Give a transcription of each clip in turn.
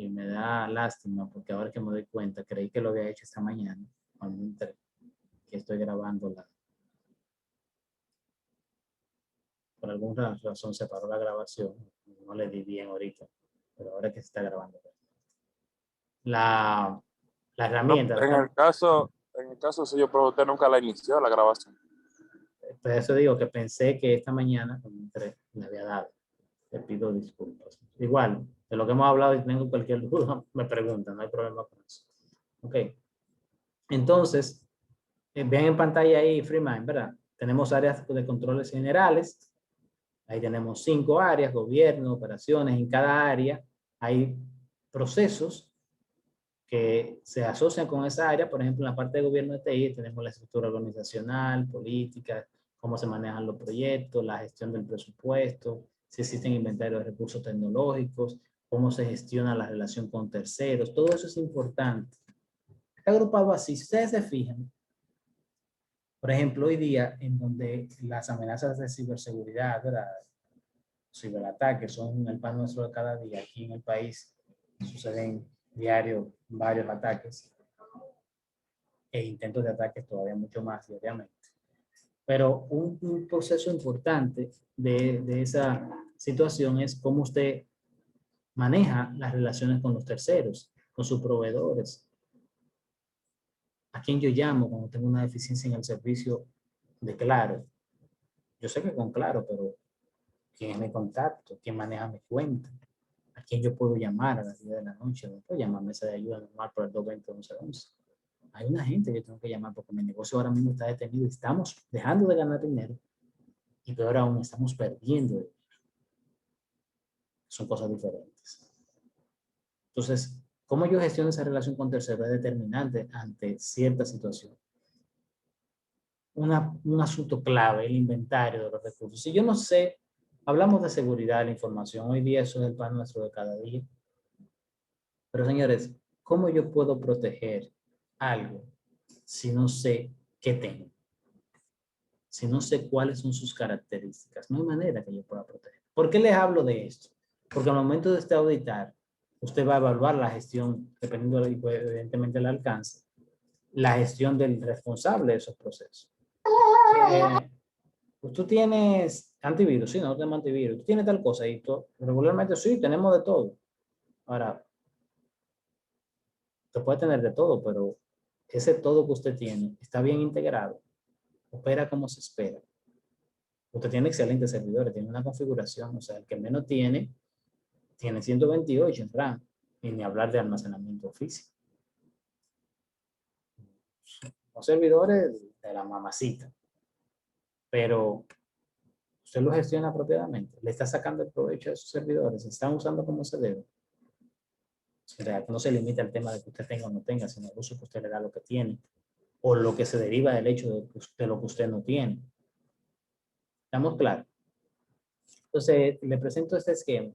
y me da lástima porque ahora que me doy cuenta, creí que lo había hecho esta mañana, cuando entré, que estoy grabando por alguna razón se paró la grabación, no le di bien ahorita, pero ahora que se está grabando. La No, herramienta, en el caso si yo, pero usted nunca la inició la grabación. por eso digo que pensé que esta mañana, cuando entré, le había dado. Le pido disculpas. Igual, de lo que hemos hablado y tengo cualquier duda, me preguntan, no hay problema con eso. Ok. Entonces, ven en pantalla ahí Freemind, ¿verdad? Tenemos áreas de controles generales. Ahí tenemos 5 áreas, gobierno, operaciones. En cada área hay procesos que se asocian con esa área. Por ejemplo, en la parte de gobierno de TI tenemos la estructura organizacional, política, cómo se manejan los proyectos, la gestión del presupuesto, si existen inventarios de recursos tecnológicos, cómo se gestiona la relación con terceros. Todo eso es importante. Está agrupado así. Si ustedes se fijan, por ejemplo, hoy día, en donde las amenazas de ciberseguridad, ¿verdad? Ciberataques son el pan nuestro de cada día. Aquí en el país suceden diario varios ataques e intentos de ataques todavía mucho más diariamente. Pero un proceso importante de esa situación es cómo usted maneja las relaciones con los terceros, con sus proveedores. ¿A quién yo llamo cuando tengo una deficiencia en el servicio de Claro? Yo sé que con Claro, pero ¿quién es mi contacto? ¿Quién maneja mi cuenta? ¿A quién yo puedo llamar a las 10 de la noche? No puedo llamar a mesa de ayuda normal por el 220-1111. Hay una gente que tengo que llamar porque mi negocio ahora mismo está detenido y estamos dejando de ganar dinero y peor aún, estamos perdiendo dinero. Son cosas diferentes. Entonces, cómo yo gestiono esa relación con terceros es determinante ante cierta situación. Un asunto clave, el inventario de los recursos. Si yo no sé, hablamos de seguridad de la información, hoy día eso es el pan nuestro de cada día. Pero señores, ¿cómo yo puedo proteger algo si no sé qué tengo? Si no sé cuáles son sus características, no hay manera que yo pueda proteger. ¿Por qué les hablo de esto? Porque al momento de este auditar, usted va a evaluar la gestión, dependiendo evidentemente del alcance, la gestión del responsable de esos procesos. Pues tú tienes antivirus, sí, no tenemos antivirus, tú tienes tal cosa y tú, regularmente sí, tenemos de todo. Ahora, usted puede tener de todo, pero ese todo que usted tiene está bien integrado, opera como se espera. Usted tiene excelentes servidores, tiene una configuración, o sea, el que menos tiene 128 en RAM, y ni hablar de almacenamiento físico. Los servidores de la mamacita, pero usted lo gestiona apropiadamente, le está sacando el provecho de sus servidores, se están usando como se debe. O sea, que no se limita al tema de que usted tenga o no tenga, sino el uso que usted le da a lo que tiene, o lo que se deriva del hecho de lo que usted no tiene. ¿Estamos claros? Entonces, le presento este esquema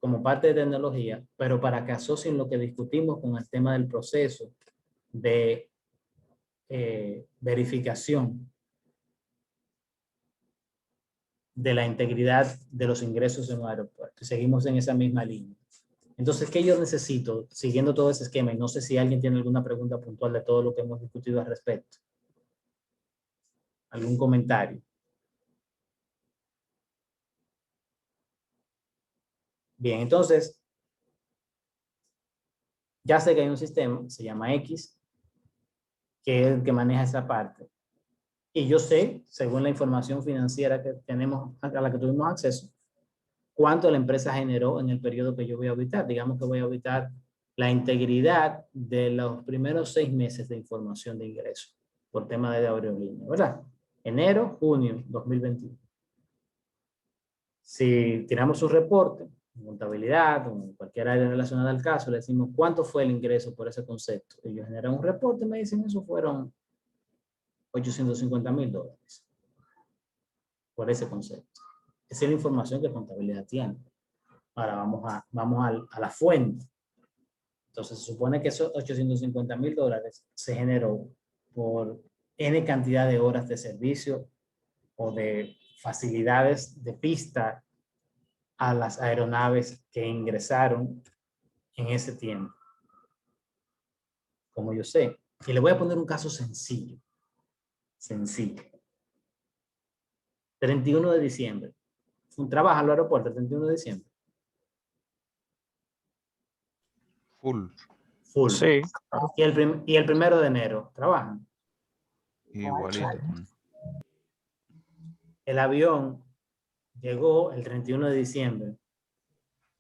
como parte de tecnología, pero para que asocien lo que discutimos con el tema del proceso de verificación de la integridad de los ingresos en un aeropuerto. Seguimos en esa misma línea. Entonces, ¿qué yo necesito? Siguiendo todo ese esquema, y no sé si alguien tiene alguna pregunta puntual de todo lo que hemos discutido al respecto. ¿Algún comentario? Bien, entonces, ya sé que hay un sistema, se llama X, que es el que maneja esa parte. Y yo sé, según la información financiera que tenemos, a la que tuvimos acceso, cuánto la empresa generó en el periodo que yo voy a auditar. Digamos que voy a auditar la integridad de los primeros 6 meses de información de ingreso por tema de aerolínea, ¿verdad? Enero, junio 2021. Si tiramos un reporte, en contabilidad o en cualquier área relacionada al caso, le decimos cuánto fue el ingreso por ese concepto. Ellos generan un reporte y me dicen eso fueron $850,000 por ese concepto. Esa es la información que contabilidad tiene. Ahora vamos a la fuente. Entonces se supone que esos $850,000 se generó por N cantidad de horas de servicio o de facilidades de pista a las aeronaves que ingresaron en ese tiempo. Como yo sé. Y le voy a poner un caso sencillo. Sencillo. 31 de diciembre. Trabaja en el aeropuerto el 31 de diciembre. Full. Full. Sí. Y el 1 de enero, ¿trabajan? Igualito. El avión llegó el 31 de diciembre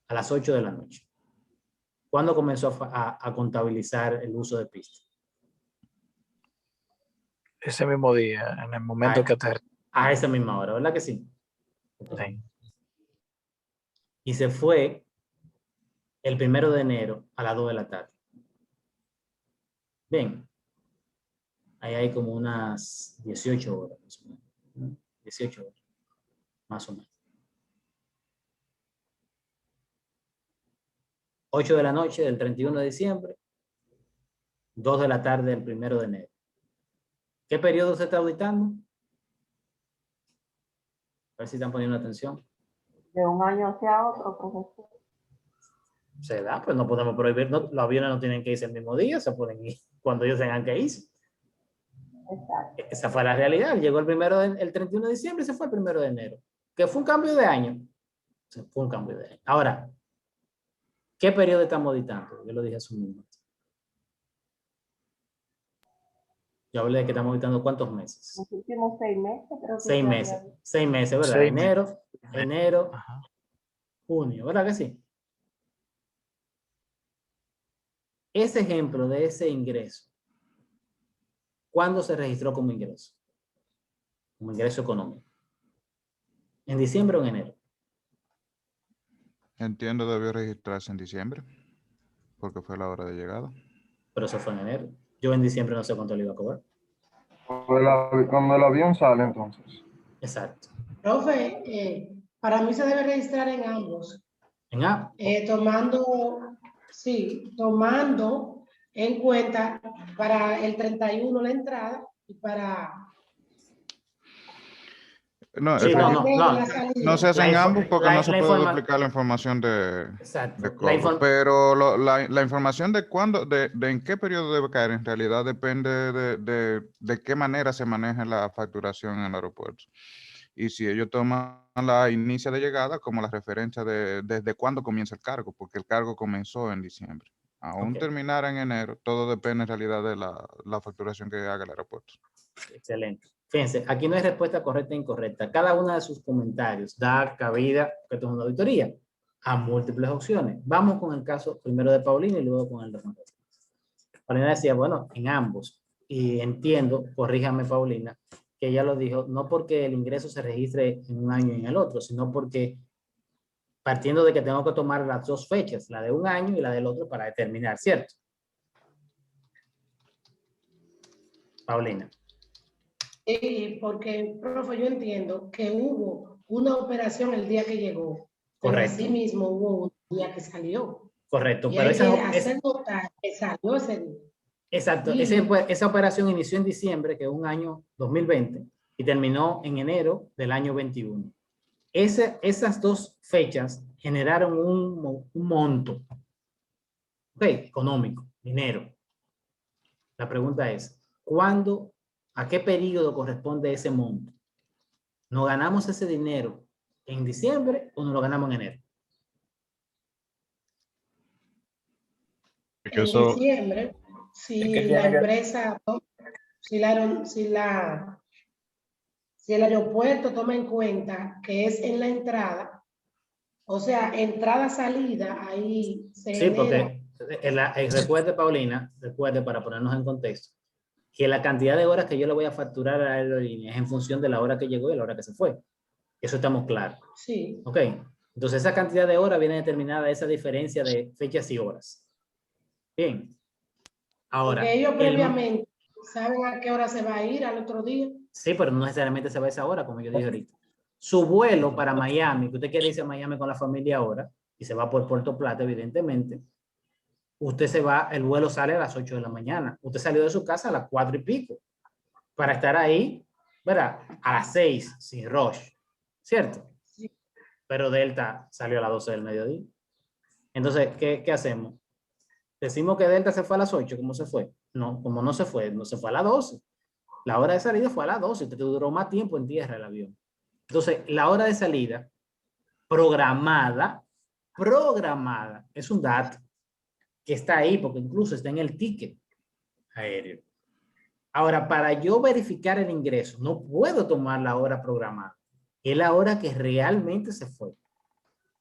a las 8 de la noche. ¿Cuándo comenzó a contabilizar el uso de pista? Ese mismo día, en el momento que aterrizó. A esa misma hora, ¿verdad que sí? Sí. Y se fue el 1 de enero a las 2 de la tarde. Bien. Ahí hay como unas 18 horas, más o menos, ¿no? 18 horas, más o menos. 8 de la noche del 31 de diciembre, 2 de la tarde del 1 de enero. ¿Qué periodo se está auditando? A ver si están poniendo atención. De un año hacia otro, profesor. Se da, pues no podemos prohibir, no, los aviones no tienen que irse el mismo día, se pueden ir cuando ellos tengan que irse. Exacto. Esa fue la realidad. Llegó el 31 de diciembre y se fue el 1 de enero. ¿Que fue un cambio de año? Se fue un cambio de año. Ahora, ¿qué periodo estamos auditando? Yo lo dije hace un minuto. Yo hablé de que estamos auditando ¿cuántos meses? Los últimos 6 meses, creo que 6 se meses. había dicho. 6 meses, ¿verdad? 6 meses. Enero, Ajá. junio, ¿verdad que sí? Ese ejemplo de ese ingreso, ¿cuándo se registró como ingreso? Como ingreso económico. ¿En diciembre o en enero? Entiendo debió registrarse en diciembre, porque fue la hora de llegada. Pero eso fue en enero. Yo en diciembre no sé cuánto le iba a cobrar. Cuando el avión sale, entonces. Exacto. Profe, para mí se debe registrar en ambos, En A, tomando en cuenta para el 31 la entrada y para No, sí, para no, el no. la salida. no se hacen ambos porque no se puede informa- duplicar la información de Exacto. cobro. Pero la información de cuándo, de en qué periodo debe caer, en realidad depende de qué manera se maneja la facturación en el aeropuerto. Y si ellos toman la inicia de llegada como la referencia desde cuándo comienza el cargo, porque el cargo comenzó en diciembre. Aún Ok. terminar en enero, todo depende en realidad de la facturación que haga el aeropuerto. Excelente. Fíjense, aquí no hay respuesta correcta e incorrecta. Cada uno de sus comentarios da cabida, que esto es una auditoría, a múltiples opciones. Vamos con el caso primero de Paulina y luego con el de Juan José. Paulina decía, bueno, en ambos. Y entiendo, corríjame Paulina, que ella lo dijo, no porque el ingreso se registre en un año y en el otro, sino porque partiendo de que tengo que tomar las dos fechas, la de un año y la del otro para determinar, ¿cierto? Paulina. Porque, profe, yo entiendo que hubo una operación el día que llegó, pero Correcto. asimismo hubo un día que salió. Correcto, Y pero hay que hacer notar que salió ese día. exacto, Y- esa operación inició en diciembre, que es un año 2020, y terminó en enero del año 21. Esas dos fechas generaron un monto, económico, dinero. La pregunta es, ¿cuándo, a qué periodo corresponde ese monto? ¿Nos ganamos ese dinero en diciembre o nos lo ganamos en enero? Que En eso, diciembre, si es que la tiene que, empresa, si el aeropuerto toma en cuenta que es en la entrada, o sea, entrada-salida, ahí se Sí, genera. porque recuerde, Paulina, recuerde para ponernos en contexto, que la cantidad de horas que yo le voy a facturar a la aerolínea es en función de la hora que llegó y la hora que se fue. Eso estamos claros. Sí. ¿Ok? Entonces esa cantidad de horas viene determinada de esa diferencia de fechas y horas. Bien. Ahora, Porque ellos previamente saben a qué hora se va a ir al otro día. sí, pero no necesariamente se va a esa hora, como yo dije ahorita. Su vuelo para Miami, que usted quiere irse a Miami con la familia ahora, y se va por Puerto Plata, evidentemente, usted se va, el vuelo sale a las 8 de la mañana. Usted salió de su casa a las 4 y pico, para estar ahí, ¿verdad? A las 6, sin rush, ¿cierto? Sí. Pero Delta salió a las 12 del mediodía. Entonces, ¿qué hacemos? Decimos que Delta se fue a las 8, ¿cómo se fue? No, como no se fue a las 12. La hora de salida fue a las 12, te duró más tiempo en tierra el avión. Entonces, la hora de salida programada, es un dato que está ahí, porque incluso está en el ticket aéreo. Ahora, para yo verificar el ingreso, no puedo tomar la hora programada. Es la hora que realmente se fue.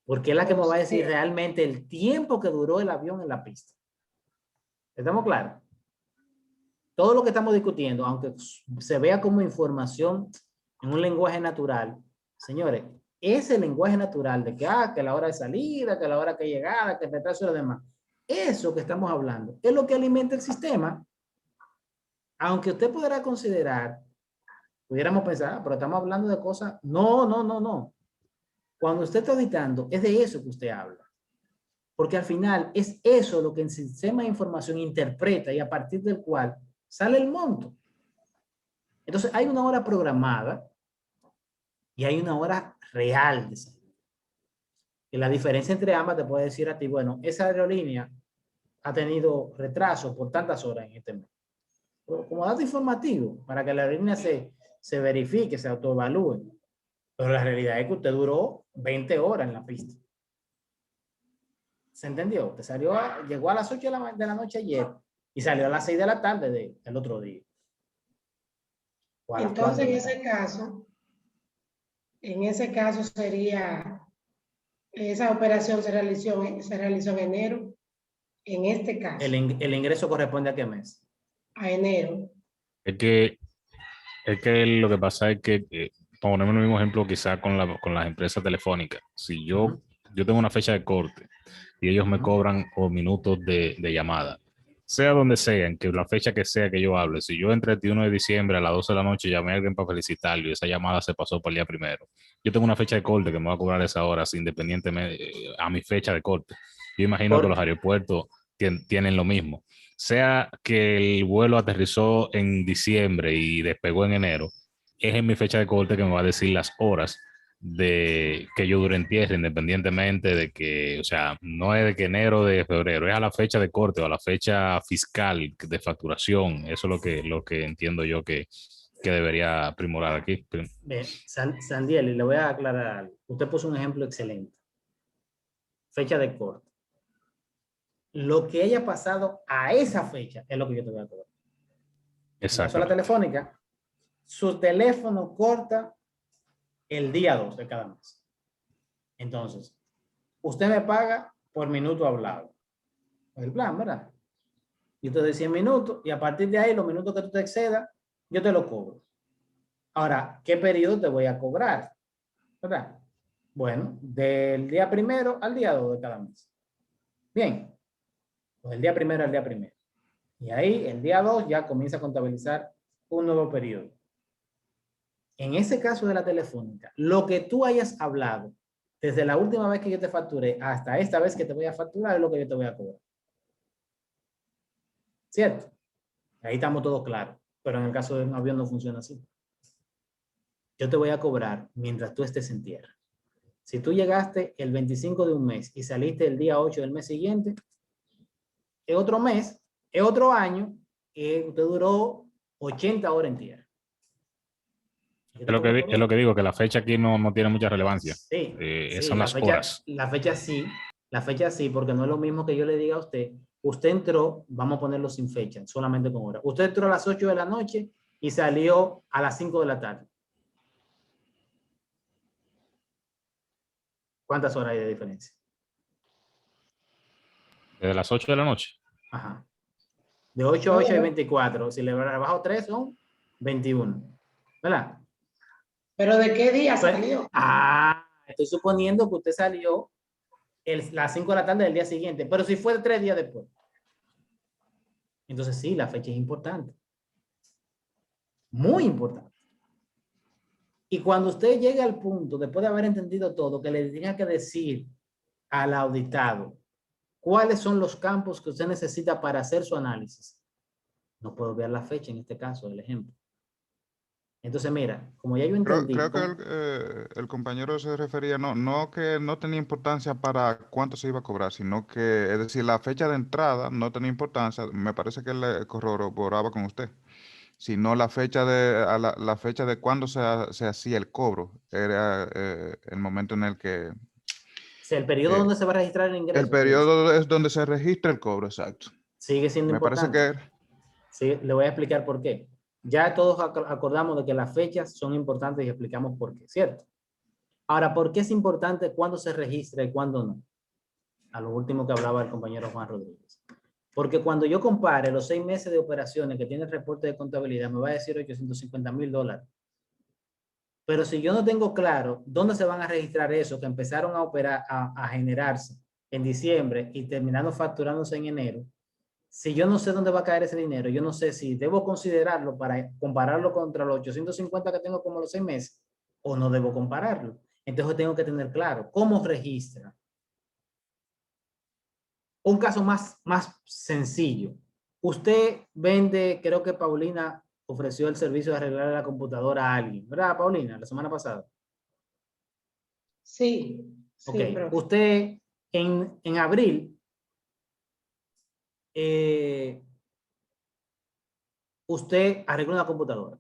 Porque es la que me va a decir realmente el tiempo que duró el avión en la pista. ¿Estamos claros? Todo lo que estamos discutiendo, aunque se vea como información en un lenguaje natural, señores, ese lenguaje natural de que la hora de salida, que la hora de llegada, que el retraso y lo demás, eso que estamos hablando es lo que alimenta el sistema. Aunque usted pudiera considerar, pudiéramos pensar, pero estamos hablando de cosas, no. Cuando usted está auditando, es de eso que usted habla. Porque al final es eso lo que el sistema de información interpreta y a partir del cual sale el monto. Entonces hay una hora programada y hay una hora real de salida. Y la diferencia entre ambas te puede decir a ti, bueno, esa aerolínea ha tenido retraso por tantas horas en este mes. Pero como dato informativo, para que la aerolínea se verifique, se autoevalúe. Pero la realidad es que usted duró 20 horas en la pista. ¿Se entendió? Usted llegó a las 8 de la noche ayer y salió a las 6 de la tarde del otro día. Entonces, en ese caso sería, esa operación se realizó en enero, en este caso. ¿El ingreso corresponde a qué mes? A enero. Es que lo que pasa es que, para ponerme el mismo ejemplo quizá con las empresas telefónicas, si yo tengo una fecha de corte y ellos me cobran por minutos de llamada, sea donde sea, en que la fecha que sea que yo hable, si yo el 31 de diciembre a las 12 de la noche llamé a alguien para felicitarlo y esa llamada se pasó para el día primero, yo tengo una fecha de corte que me va a cobrar esa hora independientemente a mi fecha de corte. Yo imagino que los aeropuertos tienen lo mismo. Sea que el vuelo aterrizó en diciembre y despegó en enero, es en mi fecha de corte que me va a decir las horas de que yo dure en tierra, independientemente de que, o sea, no es de que enero de febrero, es a la fecha de corte o a la fecha fiscal de facturación. Eso es lo que entiendo yo que debería primorar aquí. Bien, Sandiel, le voy a aclarar algo. Usted puso un ejemplo excelente. Fecha de corte. Lo que haya pasado a esa fecha es lo que yo te voy a cobrar. Exacto. En la telefónica, su teléfono corta el día 2 de cada mes. Entonces, usted me paga por minuto hablado. El plan, ¿verdad? Yo te doy 100 minutos y a partir de ahí, los minutos que tú te excedas, yo te lo cobro. Ahora, ¿qué periodo te voy a cobrar? ¿Verdad? Bueno, del día 1 al día 2 de cada mes. Bien. Pues del día 1 al día 1. Y ahí, el día 2 ya comienza a contabilizar un nuevo periodo. En ese caso de la telefónica, lo que tú hayas hablado desde la última vez que yo te facturé hasta esta vez que te voy a facturar es lo que yo te voy a cobrar. ¿Cierto? Ahí estamos todos claros. Pero en el caso de un avión no funciona así. Yo te voy a cobrar mientras tú estés en tierra. Si tú llegaste el 25 de un mes y saliste el día 8 del mes siguiente, es otro mes, es otro año, y usted duró 80 horas en tierra. Es lo que digo, que la fecha aquí no tiene mucha relevancia. Sí, son las horas. La fecha sí, porque no es lo mismo que yo le diga a usted, usted entró, vamos a ponerlo sin fecha, solamente con hora. Usted entró a las 8 de la noche y salió a las 5 de la tarde. ¿Cuántas horas hay de diferencia? Desde las 8 de la noche. Ajá. De 8 a 8 hay 24. Si le bajo 3 son 21. ¿Verdad? ¿Pero de qué día salió? Estoy suponiendo que usted salió las 5 de la tarde del día siguiente, pero si fue 3 días después. Entonces sí, la fecha es importante. Muy importante. Y cuando usted llegue al punto, después de haber entendido todo, que le tenga que decir al auditado cuáles son los campos que usted necesita para hacer su análisis, no puedo ver la fecha en este caso, el ejemplo. Entonces, mira, como ya yo Creo, entendí, creo que el compañero se refería, no que no tenía importancia para cuánto se iba a cobrar, sino que, es decir, la fecha de entrada no tenía importancia, me parece que le corroboraba con usted, sino la fecha la fecha de cuándo se hacía el cobro, era el momento en el que, o sea, el periodo eh, donde se va a registrar el ingreso, el periodo es donde se registra el cobro, exacto. sigue siendo Me parece importante. que Sí, le voy a explicar por qué. Ya todos acordamos de que las fechas son importantes y explicamos por qué, ¿cierto? Ahora, ¿por qué es importante cuándo se registra y cuándo no? A lo último que hablaba el compañero Juan Rodríguez. Porque cuando yo compare los 6 meses de operaciones que tiene el reporte de contabilidad, me va a decir $850,000. Pero si yo no tengo claro dónde se van a registrar eso, que empezaron a operar, a generarse en diciembre y terminando facturándose en enero, si yo no sé dónde va a caer ese dinero, yo no sé si debo considerarlo para compararlo contra los 850 que tengo como los 6 meses o no debo compararlo. Entonces tengo que tener claro cómo registra. Un caso más sencillo. Usted vende, creo que Paulina ofreció el servicio de arreglar la computadora a alguien, ¿verdad, Paulina? La semana pasada. Sí, sí, Ok, profe. usted en abril, usted arregla una computadora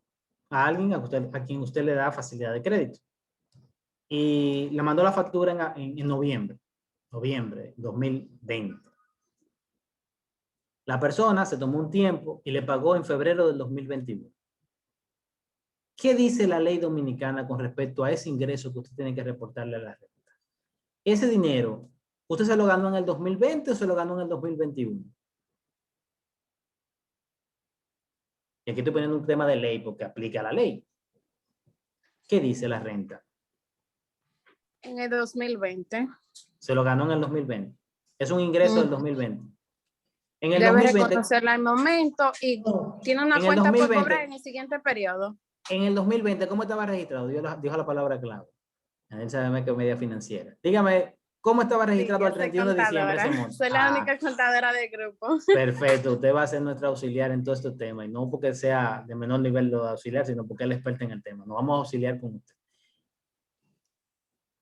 a alguien a quien usted le da facilidad de crédito. Y le mandó la factura en noviembre 2020. La persona se tomó un tiempo y le pagó en febrero del 2021. ¿Qué dice la ley dominicana con respecto a ese ingreso que usted tiene que reportarle a la renta? Ese dinero, ¿usted se lo ganó en el 2020 o se lo ganó en el 2021? Y aquí estoy poniendo un tema de ley porque aplica la ley. ¿Qué dice la renta? En el 2020. Se lo ganó en el 2020. Es un ingreso del 2020. En el Debe 2020, reconocerla al momento y tiene una en el cuenta por 2020, cobrar en el siguiente periodo. En el 2020, ¿cómo estaba registrado? Dijo la palabra clave. Él sabe que es media financiera. Dígame, ¿cómo estaba registrado Sí, al yo soy 31 de diciembre ese contadora. monto? Soy la única contadora del grupo. Perfecto, usted va a ser nuestra auxiliar en todo este tema y no porque sea de menor nivel de auxiliar, sino porque es la experta en el tema. Nos vamos a auxiliar con usted.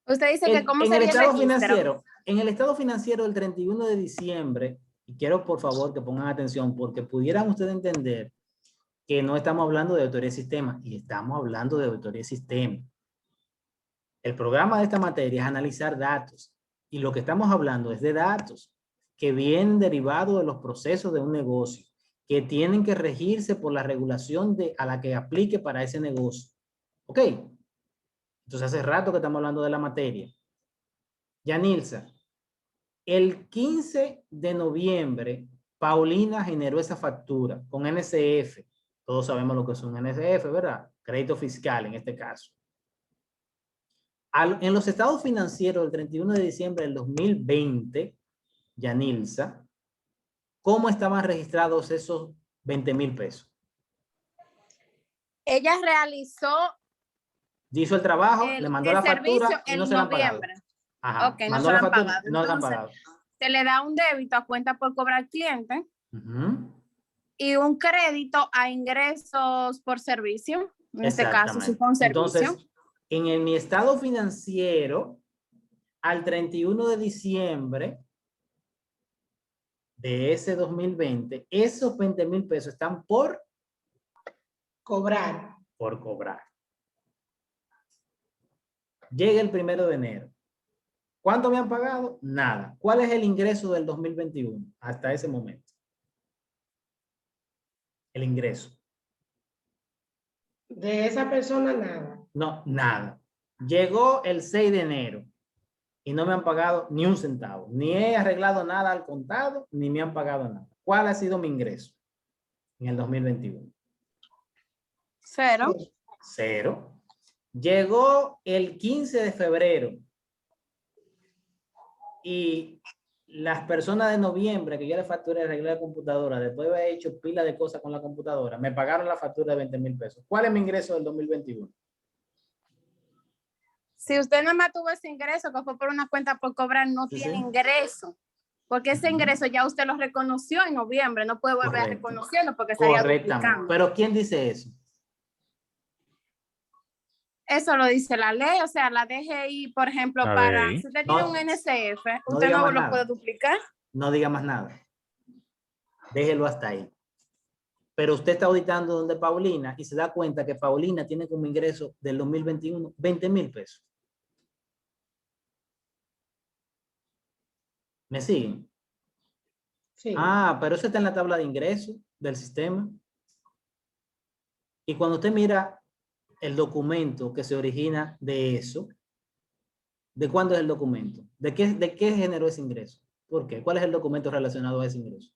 Usted dice que cómo En el sería el estado registro. financiero, en el estado financiero del 31 de diciembre, y quiero por favor que pongan atención porque pudieran ustedes entender que no estamos hablando de auditoría de sistemas y estamos hablando de auditoría de sistemas. El programa de esta materia es analizar datos y lo que estamos hablando es de datos que vienen derivados de los procesos de un negocio, que tienen que regirse por la regulación a la que aplique para ese negocio. ¿Ok? Entonces hace rato que estamos hablando de la materia. Yanilza, el 15 de noviembre, Paulina generó esa factura con NSF. Todos sabemos lo que es un NSF, ¿verdad? Crédito fiscal en este caso. En los estados financieros del 31 de diciembre del 2020, Yanilza, ¿cómo estaban registrados esos 20,000 pesos? Ella realizó Hizo el trabajo, le mandó la factura y no se la han pagado. Ajá, Ok, no mandó se la la han factura, pagado. no la han Entonces, pagado. se le da un débito a cuenta por cobrar cliente y un crédito a ingresos por servicio. En este caso, si fue un servicio. Entonces, en mi estado financiero, al 31 de diciembre de ese 2020, esos 20,000 pesos están por cobrar. Por cobrar. Llega el 1 de enero. ¿Cuánto me han pagado? Nada. ¿Cuál es el ingreso del 2021 hasta ese momento? El ingreso. De esa persona nada. No, nada. Llegó el 6 de enero y no me han pagado ni un centavo. Ni he arreglado nada al contado, ni me han pagado nada. ¿Cuál ha sido mi ingreso en el 2021? Cero. Cero. Llegó el 15 de febrero y las personas de noviembre que yo le facturé arreglar la computadora, después de haber hecho pila de cosas con la computadora, me pagaron la factura de 20,000 pesos. ¿Cuál es mi ingreso del 2021? Si usted nada más tuvo ese ingreso que fue por una cuenta por cobrar, no tiene ingreso. Porque ese ingreso ya usted lo reconoció en noviembre, no puede volver a reconocerlo porque estaría duplicando. Pero ¿quién dice eso? Eso lo dice la ley, o sea, la DGI, por ejemplo, La para DGI. si usted tiene No, un NSF, no usted diga no más lo nada. puede duplicar. No diga más nada. Déjelo hasta ahí. Pero usted está auditando donde Paulina y se da cuenta que Paulina tiene como ingreso del 2021 20,000 pesos. ¿Me siguen? Sí. Ah, pero eso está en la tabla de ingresos del sistema. Y cuando usted mira el documento que se origina de eso, ¿de cuándo es el documento? ¿De qué generó ese ingreso? ¿Por qué? ¿Cuál es el documento relacionado a ese ingreso?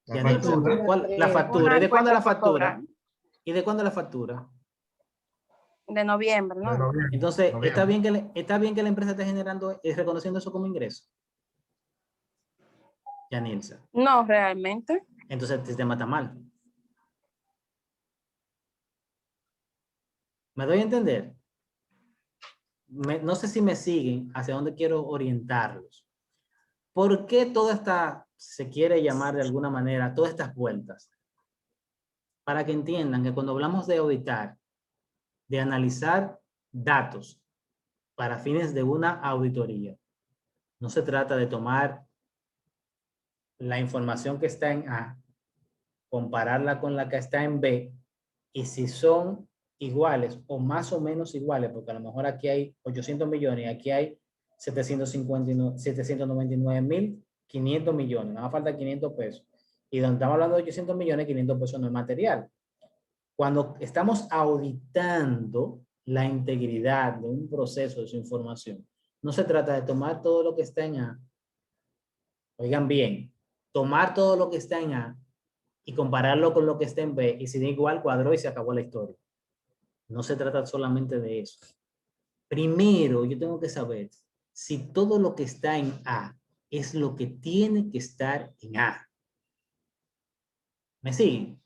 La Ya factura. la factura. ¿Y de cuándo Una la cuenta por factura? cobrar. ¿Y de cuándo la factura? De noviembre, De ¿no? noviembre. Entonces, ¿está Noviembre. bien que la empresa esté generando y reconociendo eso como ingreso? Yanilza. No, realmente. Entonces el sistema está mal. ¿Me doy a entender? No sé si me siguen hacia dónde quiero orientarlos. ¿Por qué toda esta, se quiere llamar de alguna manera, todas estas vueltas? Para que entiendan que cuando hablamos de auditar, de analizar datos para fines de una auditoría, no se trata de tomar la información que está en A, compararla con la que está en B, y si son iguales o más o menos iguales, porque a lo mejor aquí hay 800 millones y aquí hay 799.500 millones, nada más falta 500 pesos. Y donde estamos hablando de 800 millones, 500 pesos no es material. Cuando estamos auditando la integridad de un proceso de su información, no se trata de tomar todo lo que está en A, oigan bien, tomar todo lo que está en A y compararlo con lo que está en B, y si da igual, cuadró y se acabó la historia. No se trata solamente de eso. Primero, yo tengo que saber si todo lo que está en A es lo que tiene que estar en A. ¿Me siguen?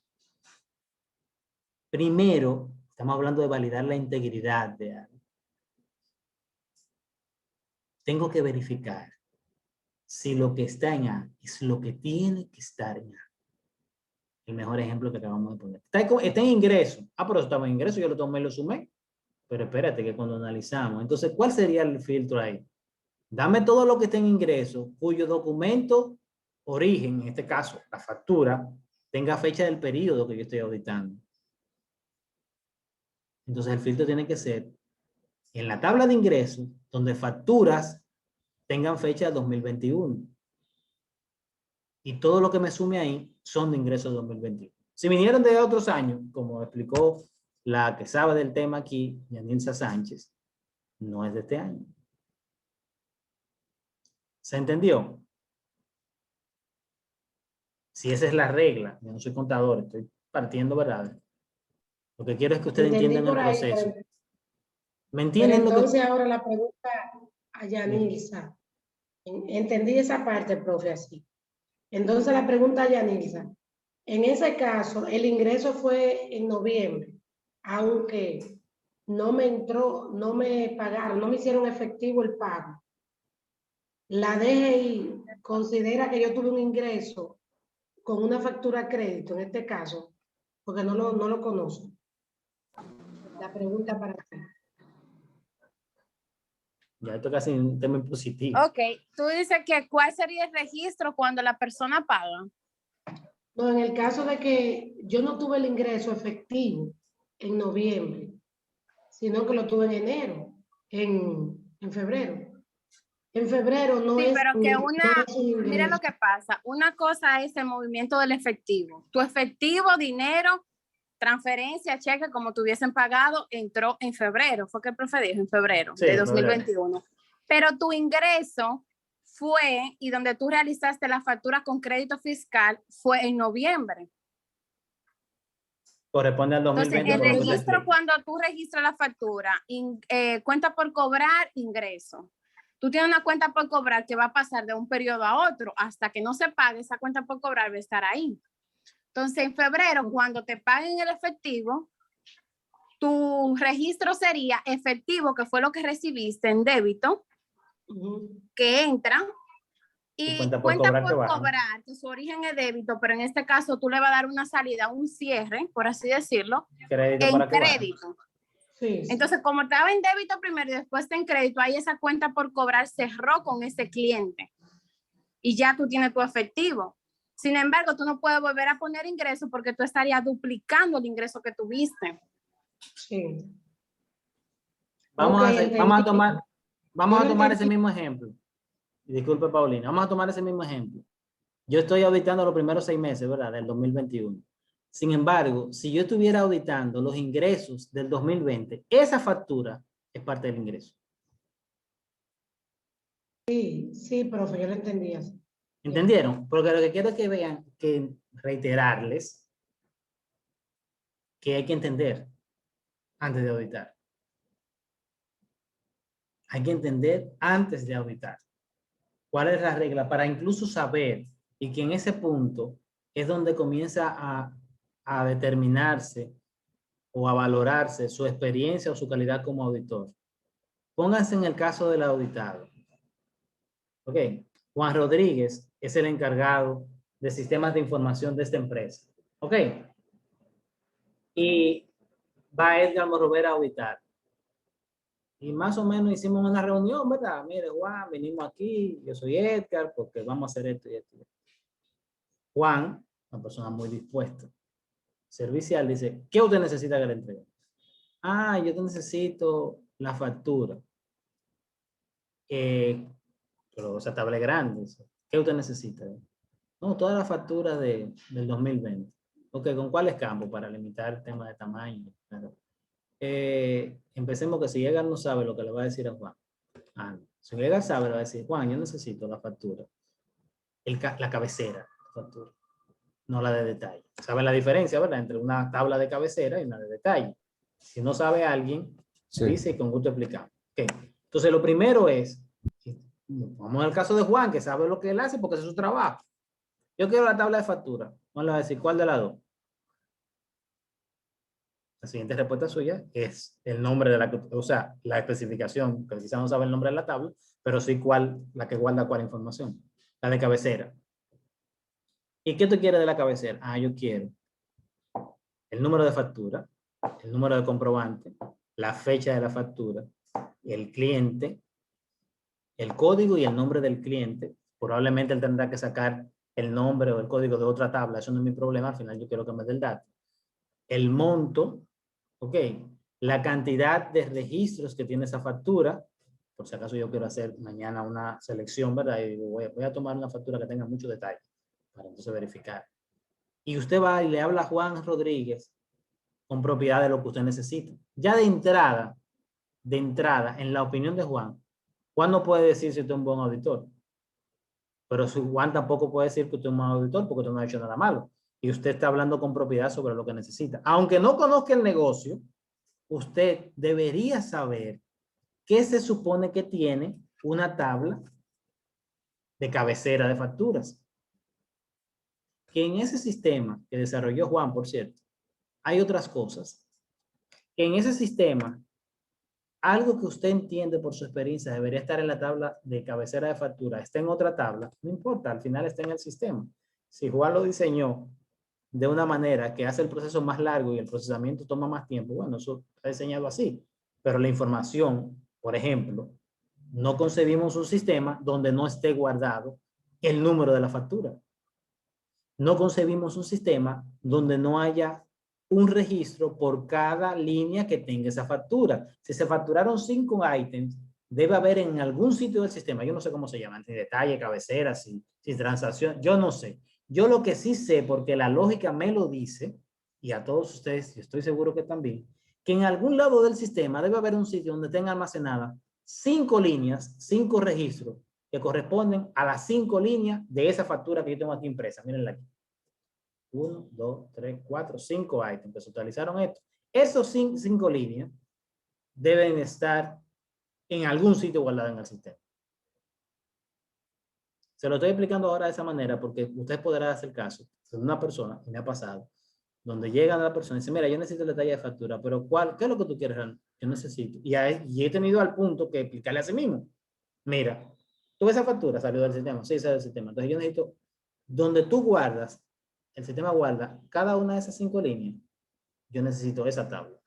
Primero, estamos hablando de validar la integridad de A. Tengo que verificar si lo que está en A es lo que tiene que estar en A. El mejor ejemplo que acabamos de poner. Está en ingreso. Ah, pero estaba en ingreso, yo lo tomé y lo sumé. Pero espérate que cuando analizamos, entonces, ¿cuál sería el filtro ahí? Dame todo lo que esté en ingreso, cuyo documento origen, en este caso, la factura, tenga fecha del periodo que yo estoy auditando. Entonces, el filtro tiene que ser en la tabla de ingresos, donde facturas tengan fecha de 2021. Y todo lo que me sume ahí son de ingresos de 2021. Si vinieron de otros años, como explicó la que sabe del tema aquí, Yanilza Sánchez, no es de este año. ¿Se entendió? Si esa es la regla, yo no soy contador, estoy partiendo, ¿verdad? Lo que quiero es que ustedes Entendí entiendan por el ahí, proceso. pero ¿Me entienden lo que...? entonces ahora la pregunta a Yanilza. Entendí esa parte, profe, así. Entonces la pregunta a Yanilza. En ese caso, el ingreso fue en noviembre, aunque no me entró, no me pagaron, no me hicieron efectivo el pago. La DGI considera que yo tuve un ingreso con una factura a crédito, en este caso, porque no lo conozco. La pregunta para ti. Ya esto casi es un tema impositivo. Ok, tú dices que ¿cuál sería el registro cuando la persona paga? No, en el caso de que yo no tuve el ingreso efectivo en noviembre, sino que lo tuve en enero, en febrero. En febrero no Sí, es, pero que no es un mira ingreso. lo que pasa. Una cosa es el movimiento del efectivo. Tu efectivo, dinero, transferencia, cheque, como te hubiesen pagado, entró en febrero. Fue que el profe dijo, en febrero Sí, de en febrero. 2021. Pero tu ingreso fue, y donde tú realizaste la factura con crédito fiscal, fue en noviembre. Corresponde al 2020. Entonces, el por lo que te registro, explico. cuando tú registras la factura, cuenta por cobrar ingreso. Tú tienes una cuenta por cobrar que va a pasar de un periodo a otro hasta que no se pague, esa cuenta por cobrar va a estar ahí. Entonces, en febrero, cuando te paguen el efectivo, tu registro sería efectivo, que fue lo que recibiste en débito, que entra, Y cuenta cuenta por cobrar por que baja. cobrar, que su origen es débito, pero en este caso tú le vas a dar una salida, un cierre, por así decirlo, Crédito en para que baje. crédito. Sí, sí. Entonces, como estaba en débito primero y después está en crédito, ahí esa cuenta por cobrar cerró con ese cliente y ya tú tienes tu efectivo. Sin embargo, tú no puedes volver a poner ingreso porque tú estarías duplicando el ingreso que tuviste. Sí. Vamos, Ok, a, hacer- vamos a tomar, vamos Yo a lo tomar ese entendí. mismo ejemplo. Y disculpe, Paulina, vamos a tomar ese mismo ejemplo. Yo estoy auditando los primeros 6 meses, ¿verdad? Del 2021. Sin embargo, si yo estuviera auditando los ingresos del 2020, esa factura es parte del ingreso. Sí, profe, yo lo entendí así. ¿Entendieron? Porque lo que quiero es que vean, que reiterarles que hay que entender antes de auditar. Hay que entender antes de auditar. ¿Cuál es la regla? Para incluso saber y que en ese punto es donde comienza a determinarse o a valorarse su experiencia o su calidad como auditor. Pónganse en el caso del auditado. Ok, Juan Rodríguez es el encargado de sistemas de información de esta empresa. Ok, y va Edgar Morrovera a auditar. Y más o menos hicimos una reunión, ¿verdad? Mire, Juan, venimos aquí, yo soy Edgar, porque vamos a hacer esto y esto. Juan, una persona muy dispuesta, servicial, dice, ¿qué usted necesita que le entregue? Ah, yo te necesito la factura. Pero esa tabla es grande. ¿Qué usted necesita? No, toda la factura del 2020. Ok, ¿con cuáles campos para limitar el tema de tamaño? Claro. Empecemos que si Edgar no sabe lo que le va a decir a Juan. Si Edgar sabe, le va a decir, Juan, yo necesito la factura. La cabecera, la factura, no la de detalle. ¿Sabe la diferencia, verdad? Entre una tabla de cabecera y una de detalle. Si no sabe alguien, Sí. dice y con gusto explicamos. Okay. Entonces, lo primero es, vamos al caso de Juan, que sabe lo que él hace porque es su trabajo. Yo quiero la tabla de factura. Juan le va a decir, ¿cuál de las dos? La siguiente respuesta suya es el nombre de la, o sea, la especificación, que quizás no sabe el nombre de la tabla, pero sí cuál, la que guarda cuál información. La de cabecera. ¿Y qué tú quieres de la cabecera? Ah, yo quiero el número de factura, el número de comprobante, la fecha de la factura, el cliente, el código y el nombre del cliente. Probablemente él tendrá que sacar el nombre o el código de otra tabla. Eso no es mi problema. Al final yo quiero que me dé el dato. El monto, ok. La cantidad de registros que tiene esa factura. Por si acaso yo quiero hacer mañana una selección, ¿verdad? Y voy a tomar una factura que tenga mucho detalle para entonces verificar. Y usted va y le habla a Juan Rodríguez con propiedad de lo que usted necesita. Ya de entrada, en la opinión de Juan, Juan no puede decir si usted es un buen auditor. Pero Juan tampoco puede decir que usted es un buen auditor porque usted no ha hecho nada malo. Y usted está hablando con propiedad sobre lo que necesita. Aunque no conozca el negocio, usted debería saber qué se supone que tiene una tabla de cabecera de facturas. Que en ese sistema que desarrolló Juan, por cierto, hay otras cosas. Que en ese sistema, algo que usted entiende por su experiencia debería estar en la tabla de cabecera de factura, está en otra tabla, no importa, al final está en el sistema. Si Juan lo diseñó de una manera que hace el proceso más largo y el procesamiento toma más tiempo, bueno, eso está diseñado así. Pero la información, por ejemplo, no concebimos un sistema donde no esté guardado el número de la factura. No concebimos un sistema donde no haya un registro por cada línea que tenga esa factura. Si se facturaron 5 ítems, debe haber en algún sitio del sistema, yo no sé cómo se llaman, si detalle, cabecera, si transacción, yo no sé. Yo lo que sí sé, porque la lógica me lo dice, y a todos ustedes, y estoy seguro que también, que en algún lado del sistema debe haber un sitio donde tenga almacenadas 5 líneas, 5 registros, que corresponden a las 5 líneas de esa factura que yo tengo aquí impresa. Mírenla aquí. 1, 2, 3, 4, 5 ítems que se utilizaron esto. Esos 5 líneas deben estar en algún sitio guardado en el sistema. Se lo estoy explicando ahora de esa manera porque usted podrá hacer caso de una persona, y me ha pasado, donde llega la persona y dice, mira, yo necesito el detalle de factura, pero ¿qué es lo que tú quieres? Yo necesito. Y he tenido al punto que explicarle a sí mismo. Mira, ¿Tú ves esa factura? Salió del sistema. Sí, salió del sistema. Entonces yo necesito, donde tú guardas, el sistema guarda cada una de esas 5 líneas, yo necesito esa tabla.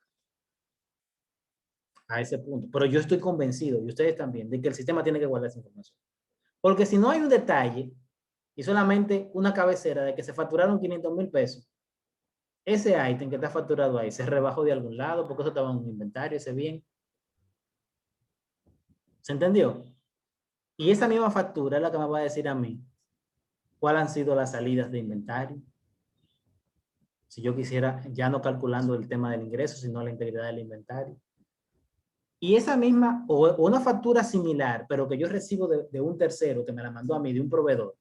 A ese punto. Pero yo estoy convencido, y ustedes también, de que el sistema tiene que guardar esa información. Porque si no hay un detalle y solamente una cabecera de que se facturaron 500,000 pesos, ese ítem que está facturado ahí se rebajó de algún lado porque eso estaba en un inventario, ese bien. ¿Se entendió? Y esa misma factura es la que me va a decir a mí cuáles han sido las salidas de inventario. Si yo quisiera, ya no calculando el tema del ingreso, sino la integridad del inventario. Y esa misma, o una factura similar, pero que yo recibo de un tercero que me la mandó a mí, de un proveedor,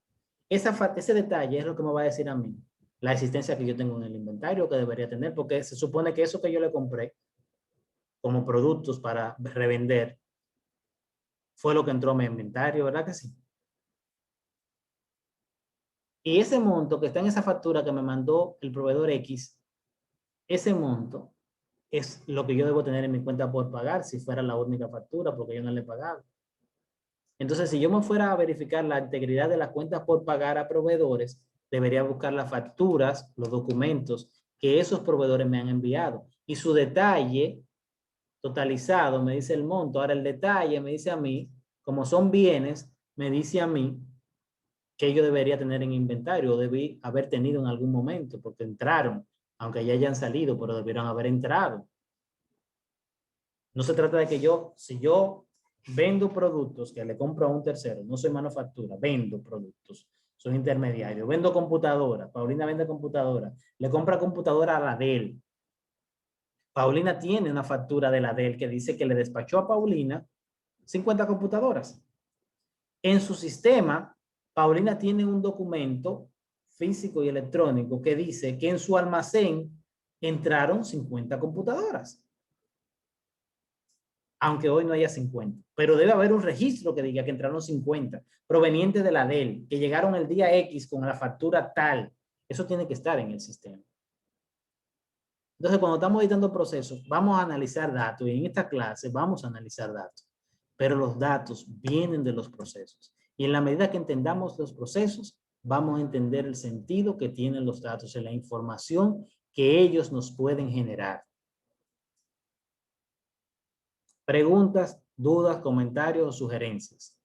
ese detalle es lo que me va a decir a mí la existencia que yo tengo en el inventario que debería tener, porque se supone que eso que yo le compré como productos para revender fue lo que entró a mi inventario, ¿verdad que sí? Y ese monto que está en esa factura que me mandó el proveedor X, ese monto es lo que yo debo tener en mi cuenta por pagar si fuera la única factura, porque yo no le he pagado. Entonces, si yo me fuera a verificar la integridad de las cuentas por pagar a proveedores, debería buscar las facturas, los documentos que esos proveedores me han enviado. Y su detalle totalizado me dice el monto. Ahora el detalle me dice a mí, como son bienes, me dice a mí que yo debería tener en inventario o debí haber tenido en algún momento, porque entraron, aunque ya hayan salido, pero debieron haber entrado. No se trata de que yo, si yo vendo productos que le compro a un tercero, no soy manufactura, vendo productos, soy intermediario, vendo computadora, Paulina vende computadora, le compra computadora a la de él. Paulina tiene una factura de la de él que dice que le despachó a Paulina 50 computadoras. En su sistema, Paulina tiene un documento físico y electrónico que dice que en su almacén entraron 50 computadoras. Aunque hoy no haya 50. Pero debe haber un registro que diga que entraron 50, provenientes de la DEL, que llegaron el día X con la factura tal. Eso tiene que estar en el sistema. Entonces, cuando estamos editando procesos, vamos a analizar datos, y en esta clase vamos a analizar datos. Pero los datos vienen de los procesos. Y en la medida que entendamos los procesos, vamos a entender el sentido que tienen los datos en la información que ellos nos pueden generar. Preguntas, dudas, comentarios o sugerencias.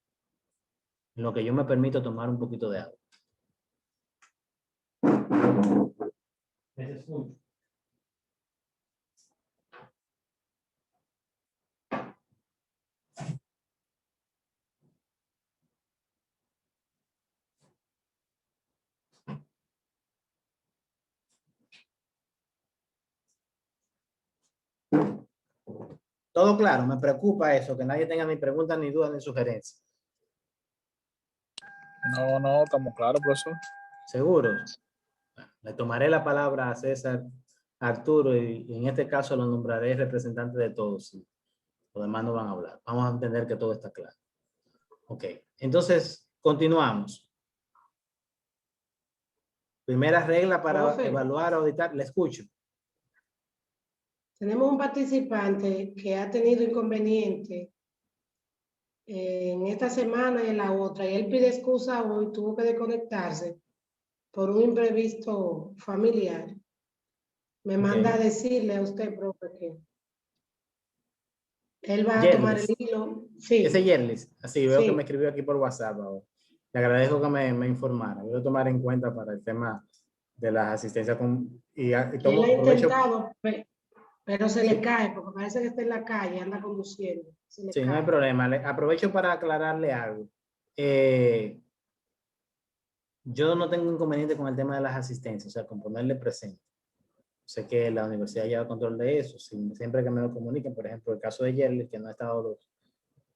En lo que yo me permito tomar un poquito de agua. Todo claro, me preocupa eso, que nadie tenga ni preguntas, ni dudas, ni sugerencias. No, estamos claros, profesor. ¿Seguros? Le tomaré la palabra a César, a Arturo, y en este caso lo nombraré representante de todos. Los demás no van a hablar. Vamos a entender que todo está claro. Ok, entonces continuamos. Primera regla para Profe. evaluar, auditar. Le escucho. Tenemos un participante que ha tenido inconveniente en esta semana y en la otra, y él pide excusa hoy, tuvo que desconectarse por un imprevisto familiar. Me manda a decirle a usted, profe, que él va a tomar el hilo. Sí. Ese Yerlis, así veo Sí. que me escribió aquí por WhatsApp ahora. Le agradezco que me informara. Voy a tomar en cuenta para el tema de las asistencias y Él ha intentado, pero se le cae, porque parece que está en la calle, anda conduciendo. Sí, no hay problema. Aprovecho para aclararle algo. Yo no tengo inconveniente con el tema de las asistencias, o sea, con ponerle presente. Sé que la universidad lleva control de eso. Siempre que me lo comuniquen, por ejemplo, el caso de Yerlis, que no ha estado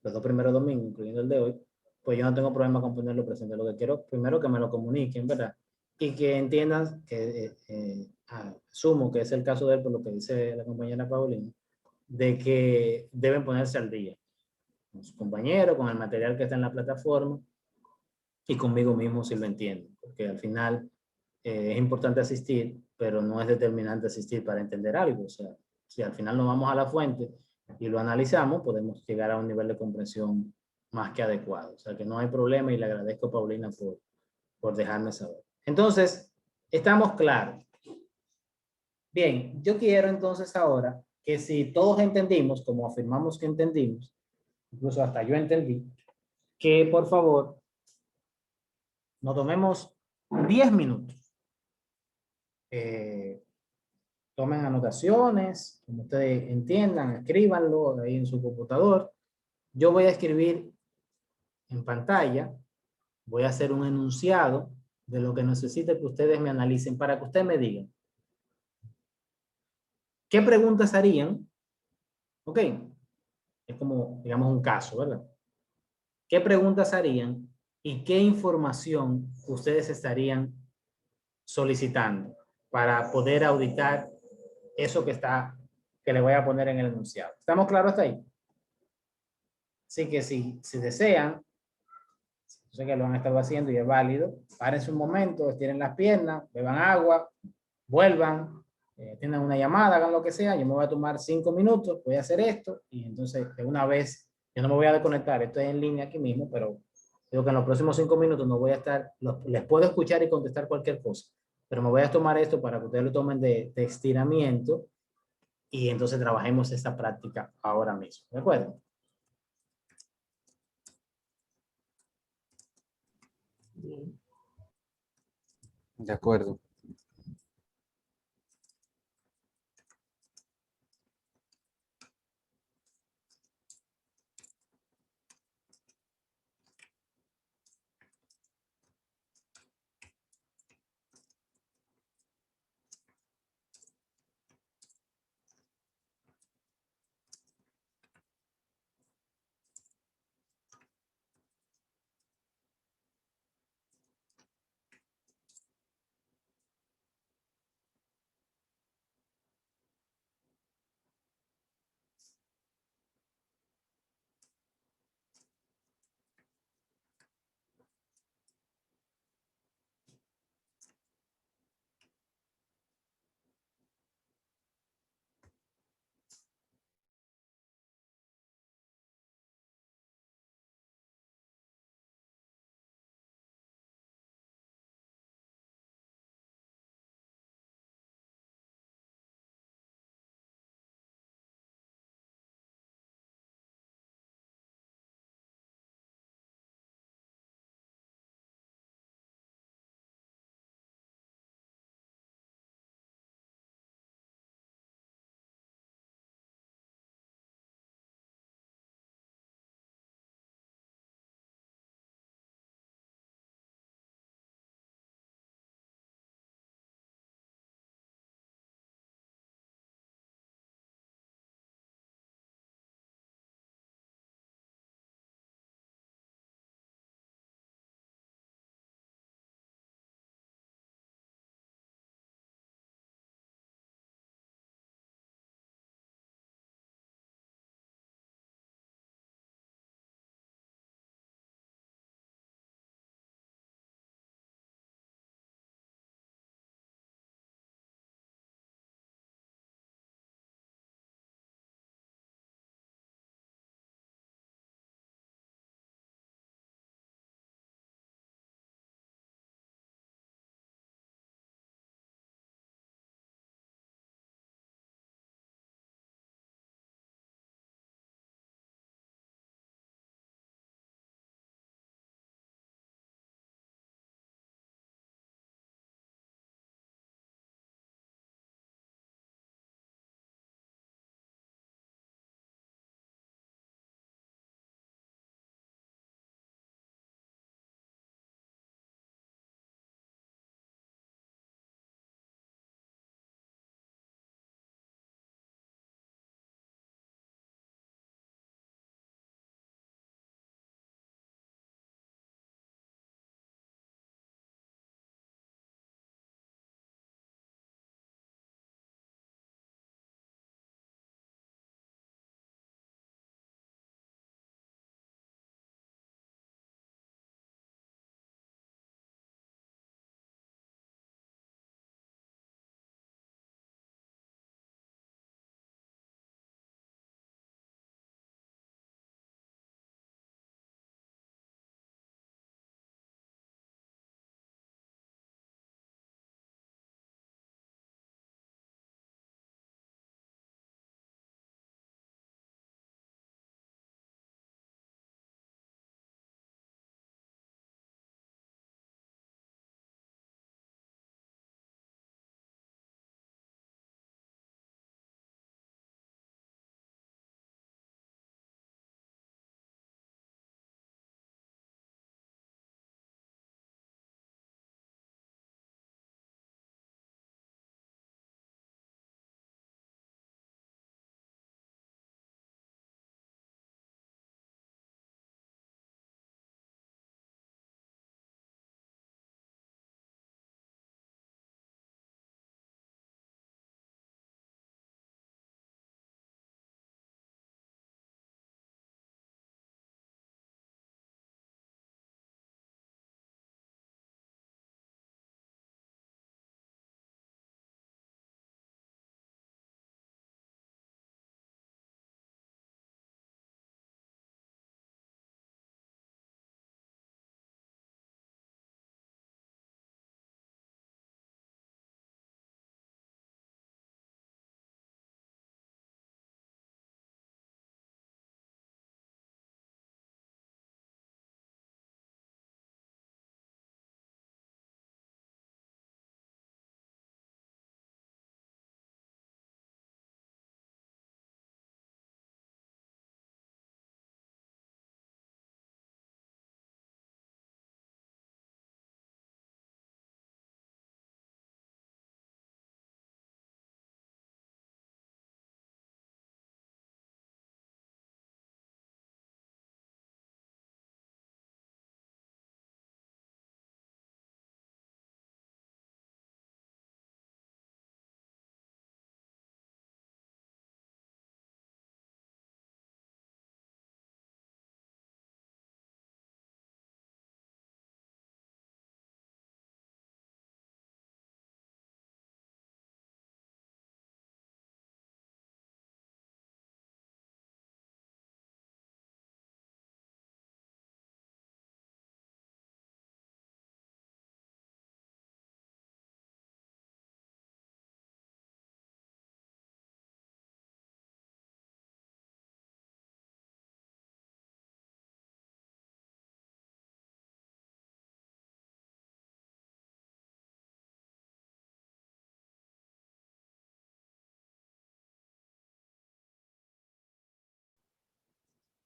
los 2 primeros domingos, incluyendo el de hoy, pues yo no tengo problema con ponerlo presente. Lo que quiero, primero, que me lo comuniquen, ¿verdad? Y que entiendan que asumo que es el caso de él, por lo que dice la compañera Paulina, de que deben ponerse al día con su compañero, con el material que está en la plataforma y conmigo mismo si lo entienden, porque al final es importante asistir, pero no es determinante asistir para entender algo. O sea, si al final nos vamos a la fuente y lo analizamos, podemos llegar a un nivel de comprensión más que adecuado. O sea que no hay problema y le agradezco a Paulina por dejarme saber. Entonces, estamos claros. Bien, yo quiero entonces ahora que si todos entendimos, como afirmamos que entendimos, incluso hasta yo entendí, que por favor nos tomemos 10 minutos. Tomen anotaciones, como ustedes entiendan, escríbanlo ahí en su computador. Yo voy a escribir en pantalla, voy a hacer un enunciado de lo que necesite que ustedes me analicen para que ustedes me digan qué preguntas harían. Ok, es como, digamos, un caso, ¿verdad? ¿Qué preguntas harían y qué información ustedes estarían solicitando para poder auditar eso que le voy a poner en el enunciado? ¿Estamos claros hasta ahí? Así que si desean, sé que lo han estado haciendo y es válido, párense un momento, estiren las piernas, beban agua, vuelvan, tengan una llamada, hagan lo que sea, yo me voy a tomar 5 minutos, voy a hacer esto y entonces de una vez, yo no me voy a desconectar, estoy en línea aquí mismo, pero digo que en los próximos 5 minutos no voy a estar, les puedo escuchar y contestar cualquier cosa, pero me voy a tomar esto para que ustedes lo tomen de estiramiento y entonces trabajemos esta práctica ahora mismo, ¿de acuerdo? De acuerdo.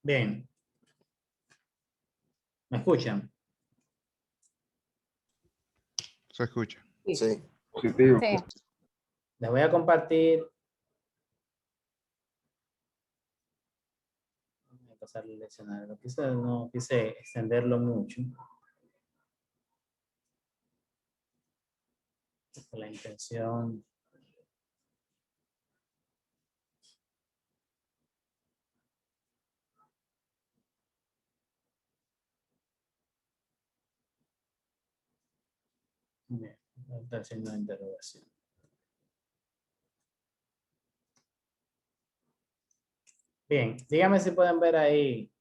Bien. ¿Me escuchan? Se escucha. Sí. Positivo. Sí. Les voy a compartir. Voy a pasar el escenario. No quise extenderlo mucho. La intención. Bien, está haciendo una interrogación. Bien, dígame si pueden ver ahí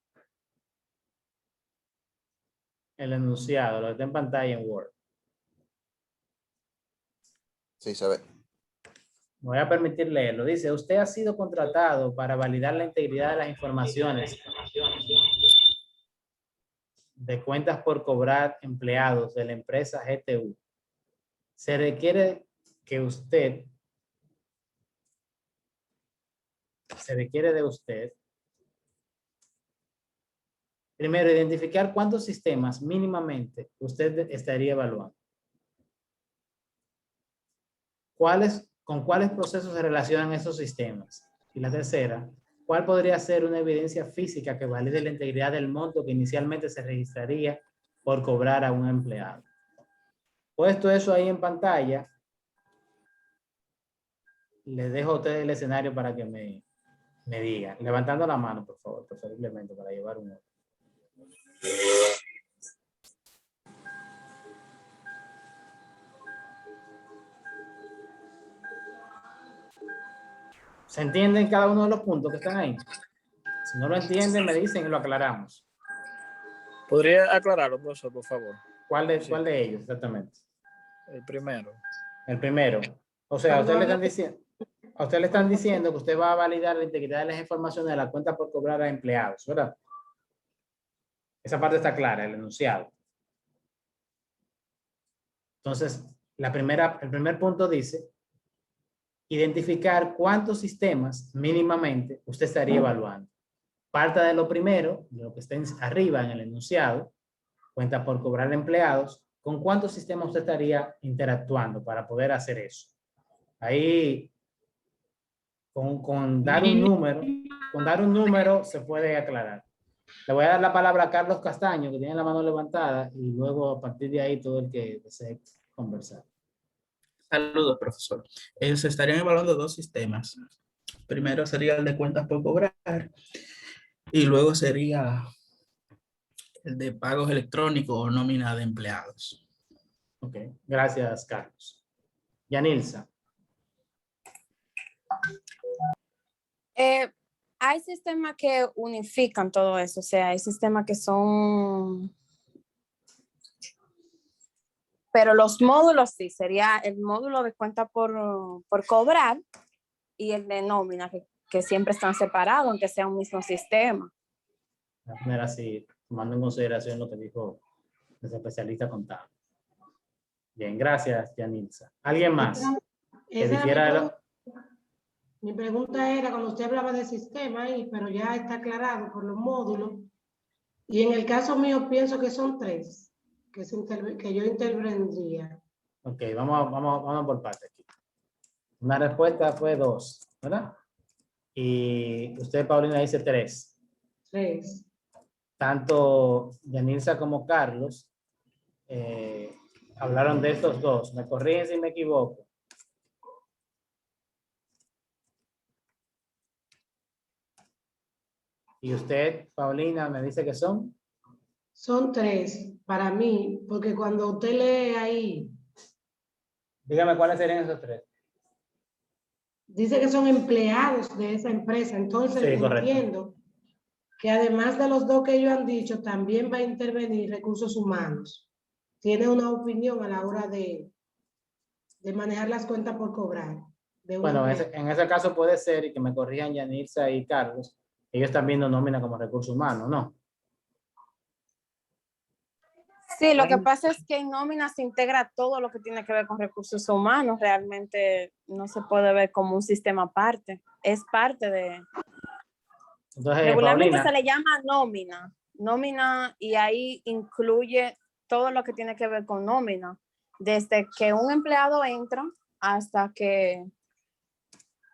el enunciado, lo que está en pantalla en Word. Sí, se ve. Me voy a permitir leerlo. Dice, usted ha sido contratado para validar la integridad de las informaciones de cuentas por cobrar empleados de la empresa GTU. Se requiere de usted, primero, identificar cuántos sistemas mínimamente usted estaría evaluando. ¿Con cuáles procesos se relacionan esos sistemas? Y la tercera, ¿cuál podría ser una evidencia física que valide la integridad del monto que inicialmente se registraría por cobrar a un empleado? Puesto eso ahí en pantalla, les dejo a ustedes el escenario para que me digan. Levantando la mano, por favor, preferiblemente para llevar un orden. ¿Se entienden cada uno de los puntos que están ahí? Si no lo entienden, me dicen y lo aclaramos. ¿Podría aclararlo, profesor, por favor? ¿Cuál de ellos exactamente? El primero. El primero. O sea, a usted le están diciendo que usted va a validar la integridad de las informaciones de la cuenta por cobrar a empleados, ¿verdad? Esa parte está clara, el enunciado. Entonces, el primer punto dice, identificar cuántos sistemas mínimamente usted estaría evaluando. Parte de lo primero, de lo que está arriba en el enunciado, cuenta por cobrar empleados, ¿con cuántos sistemas usted estaría interactuando para poder hacer eso? Ahí, con dar un número se puede aclarar. Le voy a dar la palabra a Carlos Castaño, que tiene la mano levantada, y luego a partir de ahí todo el que desee conversar. Saludos, profesor. Se estarían evaluando dos sistemas. Primero sería el de cuentas por cobrar y luego sería el de pagos electrónicos o nómina de empleados. Ok, gracias, Carlos. Yanilza. Hay sistemas que unifican todo eso, o sea, hay sistemas que son... Pero los módulos sí, sería el módulo de cuenta por cobrar y el de nómina, que siempre están separados, aunque sea un mismo sistema. De manera así, tomando en consideración lo que dijo ese especialista contable. Bien, gracias, Yanilza. ¿Alguien más? Que difiera de lo... Mi pregunta era, cuando usted hablaba de sistema ahí, pero ya está aclarado por los módulos, y en el caso mío pienso que son 3, que yo intervendría. Ok, vamos por partes aquí. Una respuesta fue 2, ¿verdad? Y usted, Paulina, dice 3. 3. Tanto Yanilza como Carlos hablaron de estos dos. Me corrigen si me equivoco. Y usted, Paulina, me dice que son. Son 3 para mí, porque cuando usted lee ahí, Dígame cuáles serían esos 3. dice que son empleados de esa empresa, entonces Sí, correcto. entiendo que además de los 2 que ellos han dicho, también va a intervenir recursos humanos. Tiene una opinión a la hora de manejar las cuentas por cobrar. Bueno, en ese caso puede ser, y que me corrijan Yanilza y Carlos, ellos también nos nominan como recursos humanos, ¿no? Sí, lo que pasa es que en nómina se integra todo lo que tiene que ver con recursos humanos. Realmente no se puede ver como un sistema aparte. Es parte de... Entonces, Regularmente Paulina, se le llama nómina, y ahí incluye todo lo que tiene que ver con nómina, desde que un empleado entra hasta que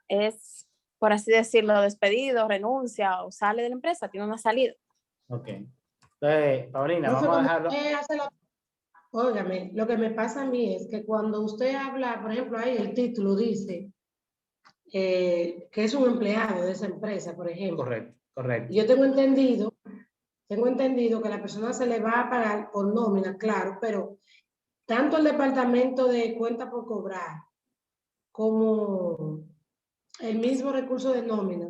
es, por así decirlo, despedido, renuncia o sale de la empresa, tiene una salida. ok. Entonces, Paulina, Profe, vamos a cuando dejarlo. usted hace óigame, lo que me pasa a mí es que cuando usted habla, por ejemplo, ahí el título dice que es un empleado de esa empresa, por ejemplo. Correcto, correcto. Y yo tengo entendido que a la persona se le va a pagar por nómina, claro, pero tanto el departamento de cuenta por cobrar como el mismo recurso de nómina,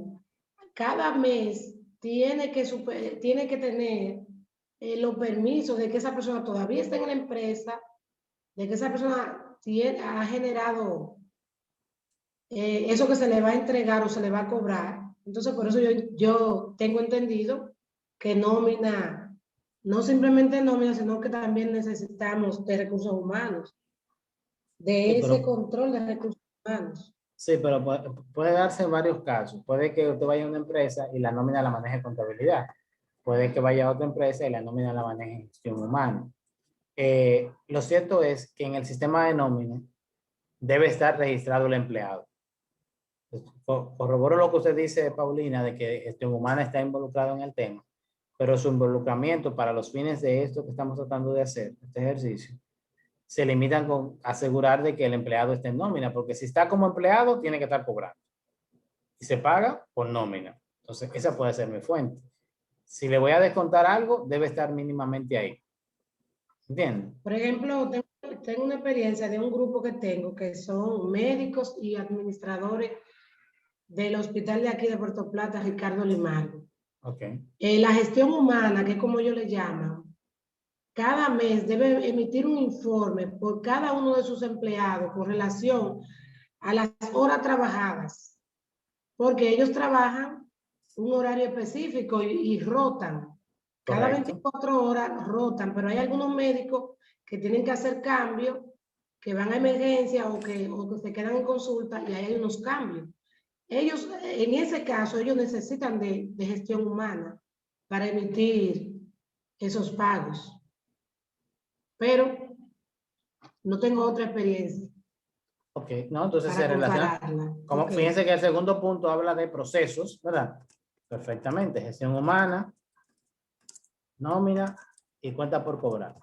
cada mes tiene que tener los permisos de que esa persona todavía está en la empresa, de que esa persona ha generado eso que se le va a entregar o se le va a cobrar. Entonces, por eso yo tengo entendido que nómina, no simplemente nómina, sino que también necesitamos de recursos humanos, de Sí, ese pero, control de recursos humanos. sí, pero puede darse en varios casos. Puede que usted vaya a una empresa y la nómina la maneje contabilidad. Puede que vaya a otra empresa y la nómina la maneje gestión humana. Lo cierto es que en el sistema de nómina debe estar registrado el empleado. Corroboro lo que usted dice, Paulina, de que gestión humana está involucrado en el tema, pero su involucramiento para los fines de esto que estamos tratando de hacer, este ejercicio, se limitan con asegurar de que el empleado esté en nómina, porque si está como empleado, tiene que estar cobrando. Y se paga por nómina. Entonces, esa puede ser mi fuente. Si le voy a descontar algo, debe estar mínimamente ahí. ¿Entienden? Por ejemplo, tengo una experiencia de un grupo que tengo que son médicos y administradores del hospital de aquí de Puerto Plata, Ricardo Limario. Okay. La gestión humana, que es como ellos le llaman, cada mes debe emitir un informe por cada uno de sus empleados con relación a las horas trabajadas, porque ellos trabajan un horario específico y rotan. Cada Correcto. 24 horas rotan, pero hay algunos médicos que tienen que hacer cambios, que van a emergencia o que se quedan en consulta y hay unos cambios. Ellos, en ese caso, ellos necesitan de gestión humana para emitir esos pagos. Pero no tengo otra experiencia. Ok, no, entonces se Para relaciona. compararla. Como Okay. Fíjense que el segundo punto habla de procesos, ¿verdad? Perfectamente. Gestión humana, nómina y cuenta por cobrar.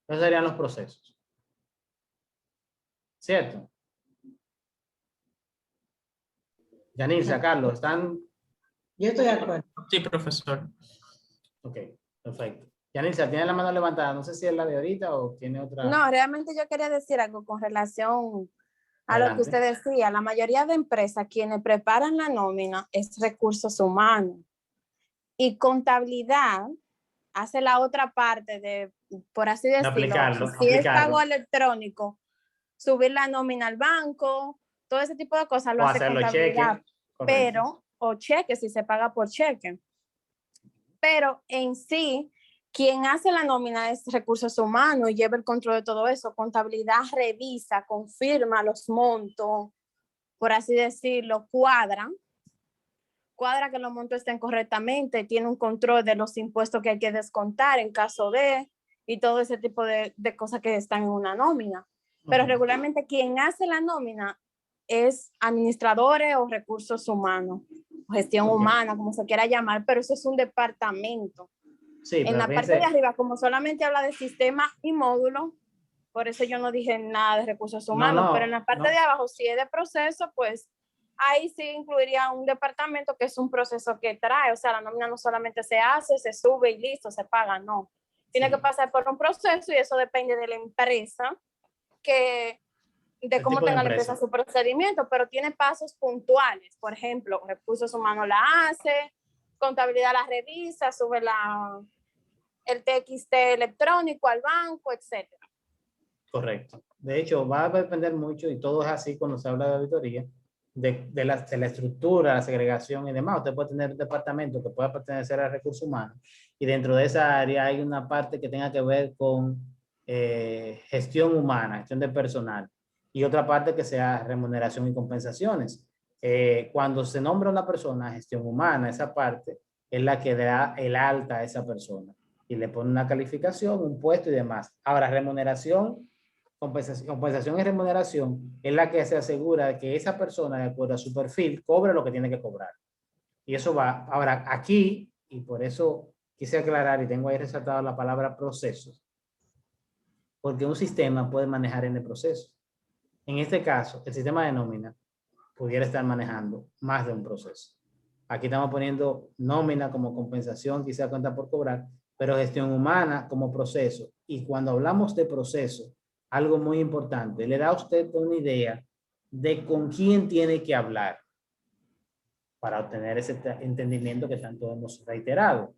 Esos serían los procesos. ¿Cierto? Yanilza, Carlos, ¿están? Yo estoy de acuerdo. Sí, profesor. Ok, perfecto. Yanilza, ¿tiene la mano levantada? No sé si es la de ahorita o tiene otra. No, realmente yo quería decir algo con relación a lo que Adelante. usted decía. La mayoría de empresas quienes preparan la nómina es recursos humanos y contabilidad hace la otra parte de, por así decirlo, aplicarlo, si es aplicarlo. pago electrónico, subir la nómina al banco, todo ese tipo de cosas lo O hace hacerlo contabilidad, cheque. Correcto. pero, o cheque si se paga por cheque. Pero en sí, quien hace la nómina es recursos humanos y lleva el control de todo eso. Contabilidad revisa, confirma los montos, por así decirlo, cuadra que los montos estén correctamente, tiene un control de los impuestos que hay que descontar en caso de, y todo ese tipo de cosas que están en una nómina. Pero regularmente quien hace la nómina es administradores o recursos humanos, gestión humana, como se quiera llamar, pero eso es un departamento. Sí, en pero la fíjense, parte de arriba, como solamente habla de sistema y módulo, por eso yo no dije nada de recursos humanos, pero en la parte de abajo, si es de proceso, pues ahí sí incluiría un departamento que es un proceso que trae, o sea, la nómina no solamente se hace, se sube y listo, se paga, no. Tiene que pasar por un proceso y eso depende de la empresa, de cómo tenga la empresa su procedimiento, pero tiene pasos puntuales. Por ejemplo, recursos humanos la hace, contabilidad la revisa, sube el TXT electrónico al banco, etcétera. correcto. De hecho, va a depender mucho, y todo es así cuando se habla de auditoría, de la estructura, la segregación y demás. Usted puede tener un departamento que pueda pertenecer a recursos humanos y dentro de esa área hay una parte que tenga que ver con gestión humana, gestión de personal, y otra parte que sea remuneración y compensaciones. Cuando se nombra una persona, gestión humana, esa parte es la que da el alta a esa persona y le pone una calificación, un puesto y demás. Ahora, remuneración, compensación y remuneración es la que se asegura de que esa persona, de acuerdo a su perfil, cobre lo que tiene que cobrar. Y eso va, ahora aquí, y por eso quise aclarar y tengo ahí resaltado la palabra procesos, porque un sistema puede manejar en el proceso. En este caso, el sistema de nómina pudiera estar manejando más de un proceso. Aquí estamos poniendo nómina como compensación, quizá cuenta por cobrar, pero gestión humana como proceso. Y cuando hablamos de proceso, algo muy importante, le da a usted una idea de con quién tiene que hablar para obtener ese entendimiento que tanto hemos reiterado.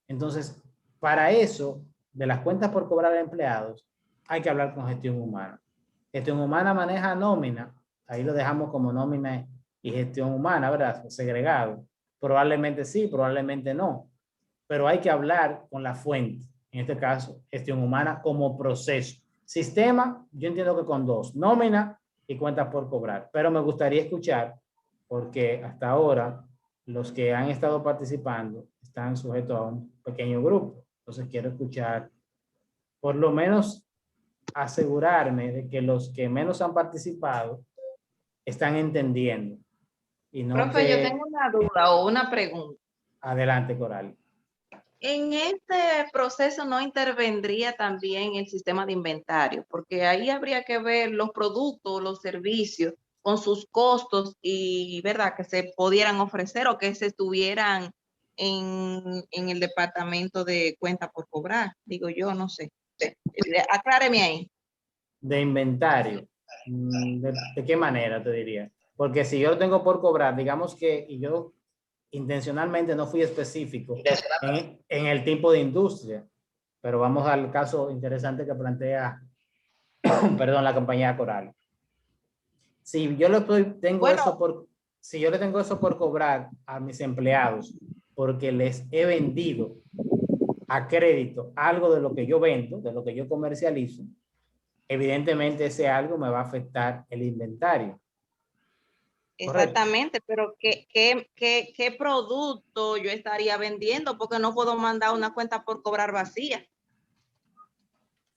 Entonces, para eso, de las cuentas por cobrar a empleados, hay que hablar con gestión humana. Gestión humana maneja nómina, ahí lo dejamos como nómina y gestión humana, ¿verdad? Segregado. Probablemente sí, probablemente no, pero hay que hablar con la fuente, en este caso, gestión humana como proceso. Sistema, yo entiendo que con dos, nómina y cuentas por cobrar, pero me gustaría escuchar, porque hasta ahora los que han estado participando están sujetos a un pequeño grupo, entonces quiero escuchar, por lo menos asegurarme de que los que menos han participado están entendiendo. Y no Profe, que... yo tengo una duda o una pregunta. Adelante, Coral. En este proceso no intervendría también el sistema de inventario, porque ahí habría que ver los productos, los servicios con sus costos y, ¿verdad?, que se pudieran ofrecer o que se estuvieran en el departamento de cuenta por cobrar. Digo yo, no sé. Acláreme ahí. De inventario. ¿De qué manera te diría? Porque si yo lo tengo por cobrar, digamos que, y yo intencionalmente no fui específico en el tipo de industria, pero vamos al caso interesante que plantea, perdón, la compañía Coral. Si yo tengo si yo le tengo eso por cobrar a mis empleados porque les he vendido a crédito algo de lo que yo vendo, de lo que yo comercializo, evidentemente ese algo me va a afectar el inventario. Exactamente, pero ¿qué producto yo estaría vendiendo? Porque no puedo mandar una cuenta por cobrar vacía.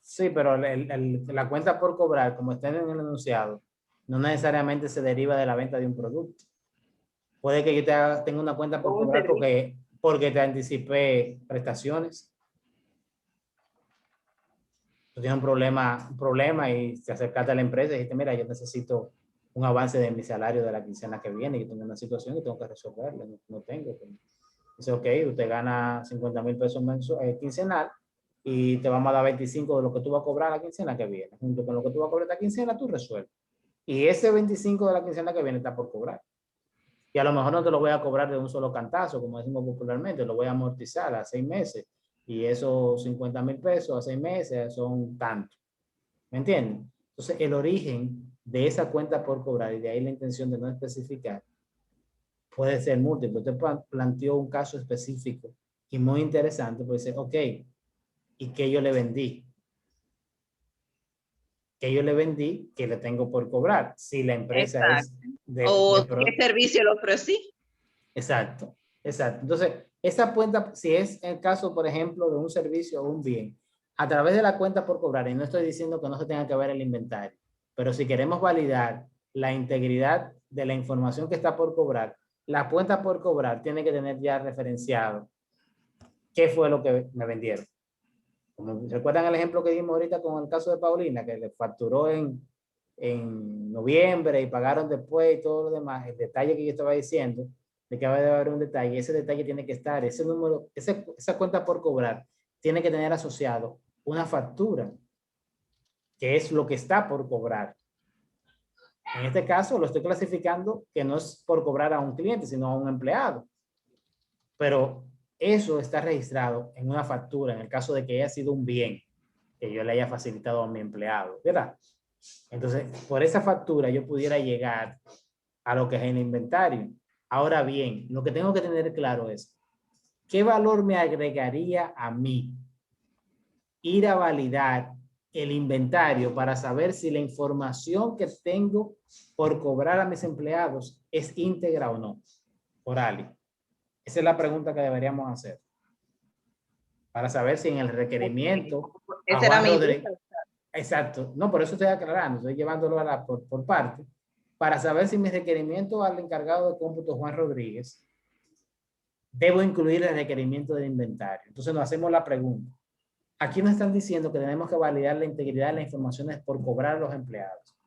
Sí, pero la cuenta por cobrar, como está en el enunciado, no necesariamente se deriva de la venta de un producto. Puede que yo tenga una cuenta por cobrar porque te anticipé prestaciones. Tú tienes un problema y te acercaste a la empresa y dijiste, mira, yo necesito un avance de mi salario de la quincena que viene, y tengo una situación y tengo que resolverla, no tengo. Dice, ok, usted gana 50,000 pesos quincenal y te vamos a dar 25 de lo que tú vas a cobrar la quincena que viene. Junto con lo que tú vas a cobrar esta quincena, tú resuelves. Y ese 25 de la quincena que viene está por cobrar. Y a lo mejor no te lo voy a cobrar de un solo cantazo, como decimos popularmente, lo voy a amortizar a 6 meses. Y esos 50,000 pesos a 6 meses son tanto. ¿Me entienden? Entonces, el origen de esa cuenta por cobrar, y de ahí la intención de no especificar, puede ser múltiple. Usted planteó un caso específico y muy interesante, pues dice, ok, ¿y qué yo le vendí? ¿Qué yo le vendí que le tengo por cobrar? Si la empresa es ¿qué servicio le ofrecí? Exacto, exacto. Entonces, esa cuenta, si es el caso, por ejemplo, de un servicio o un bien, a través de la cuenta por cobrar, y no estoy diciendo que no se tenga que ver el inventario, pero si queremos validar la integridad de la información que está por cobrar, la cuenta por cobrar tiene que tener ya referenciado qué fue lo que me vendieron. Como recuerdan el ejemplo que dimos ahorita con el caso de Paulina, que le facturó en noviembre y pagaron después y todo lo demás, el detalle que yo estaba diciendo, de que va a haber un detalle, ese detalle tiene que estar, ese número, esa cuenta por cobrar, tiene que tener asociado una factura, que es lo que está por cobrar. En este caso lo estoy clasificando que no es por cobrar a un cliente, sino a un empleado. Pero eso está registrado en una factura, en el caso de que haya sido un bien que yo le haya facilitado a mi empleado, ¿verdad? Entonces, por esa factura yo pudiera llegar a lo que es el inventario. Ahora bien, lo que tengo que tener claro es, ¿qué valor me agregaría a mí ir a validar el inventario para saber si la información que tengo por cobrar a mis empleados es íntegra o no, Orali? Esa es la pregunta que deberíamos hacer. Para saber si en el requerimiento... Esa era mi duda. Exacto. No, por eso estoy aclarando, estoy llevándolo por parte, para saber si mi requerimiento al encargado de cómputo Juan Rodríguez debo incluir el requerimiento del inventario. Entonces nos hacemos la pregunta. Aquí nos están diciendo que tenemos que validar la integridad de las informaciones por cobrar a los empleados.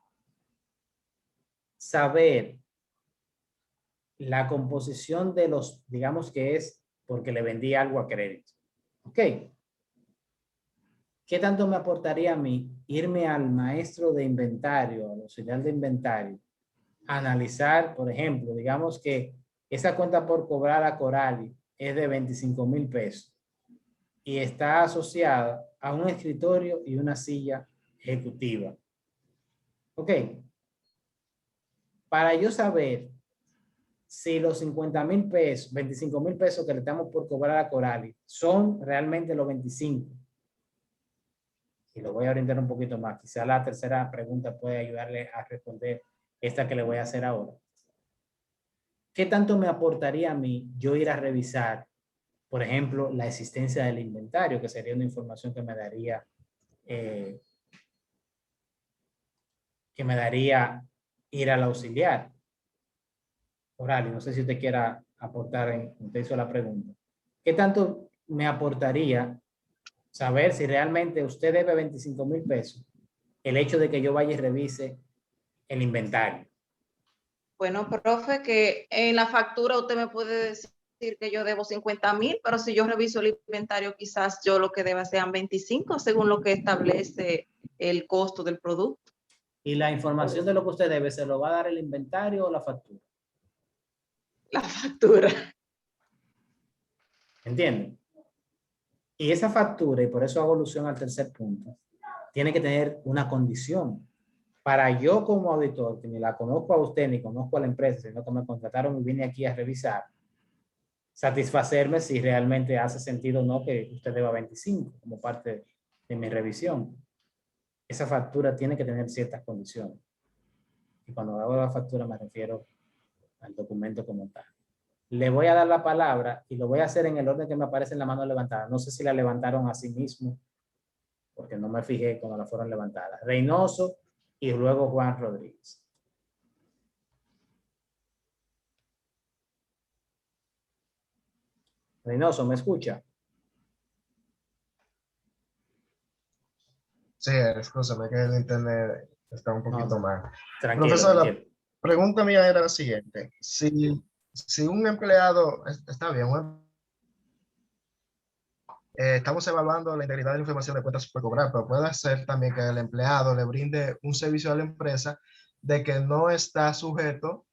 Saber la composición de los, digamos que es porque le vendí algo a crédito. ¿Ok? ¿Qué tanto me aportaría a mí irme al maestro de inventario, al auxiliar de inventario, a analizar, por ejemplo, digamos que esa cuenta por cobrar a Corali es de 25,000 pesos y está asociada a un escritorio y una silla ejecutiva? ¿Ok? Para yo saber si los 50,000 pesos, 25,000 pesos que le estamos por cobrar a Corali son realmente los 25. Y lo voy a orientar un poquito más. Quizá la tercera pregunta puede ayudarle a responder esta que le voy a hacer ahora. ¿Qué tanto me aportaría a mí yo ir a revisar, por ejemplo, la existencia del inventario, que sería una información que me daría ir al auxiliar? Orali, no sé si usted quiera aportar en contexto a la pregunta. ¿Qué tanto me aportaría saber si realmente usted debe 25,000 pesos el hecho de que yo vaya y revise el inventario? Bueno, profe, que en la factura usted me puede decir que yo debo 50,000, pero si yo reviso el inventario, quizás yo lo que deba sean 25, según lo que establece el costo del producto. ¿Y la información de lo que usted debe se lo va a dar el inventario o la factura? La factura. ¿Entienden? Y esa factura, y por eso hago alusión al tercer punto, tiene que tener una condición. Para yo como auditor, que ni la conozco a usted ni conozco a la empresa, sino que me contrataron y vine aquí a revisar, satisfacerme si realmente hace sentido o no que usted deba 25 como parte de mi revisión. Esa factura tiene que tener ciertas condiciones. Y cuando hago la factura me refiero al documento como tal. Le voy a dar la palabra y lo voy a hacer en el orden que me aparece en la mano levantada. No sé si la levantaron a sí mismo, porque no me fijé cuando la fueron levantadas. Reynoso y luego Juan Rodríguez. Reynoso, ¿me escucha? Sí, escúchame que el internet está un poquito mal. Tranquilo, Profesor, tranquilo. la pregunta mía era la siguiente. Si un empleado, está bien, estamos evaluando la integridad de la información de cuentas por cobrar, pero puede ser también que el empleado le brinde un servicio a la empresa de que no está sujeto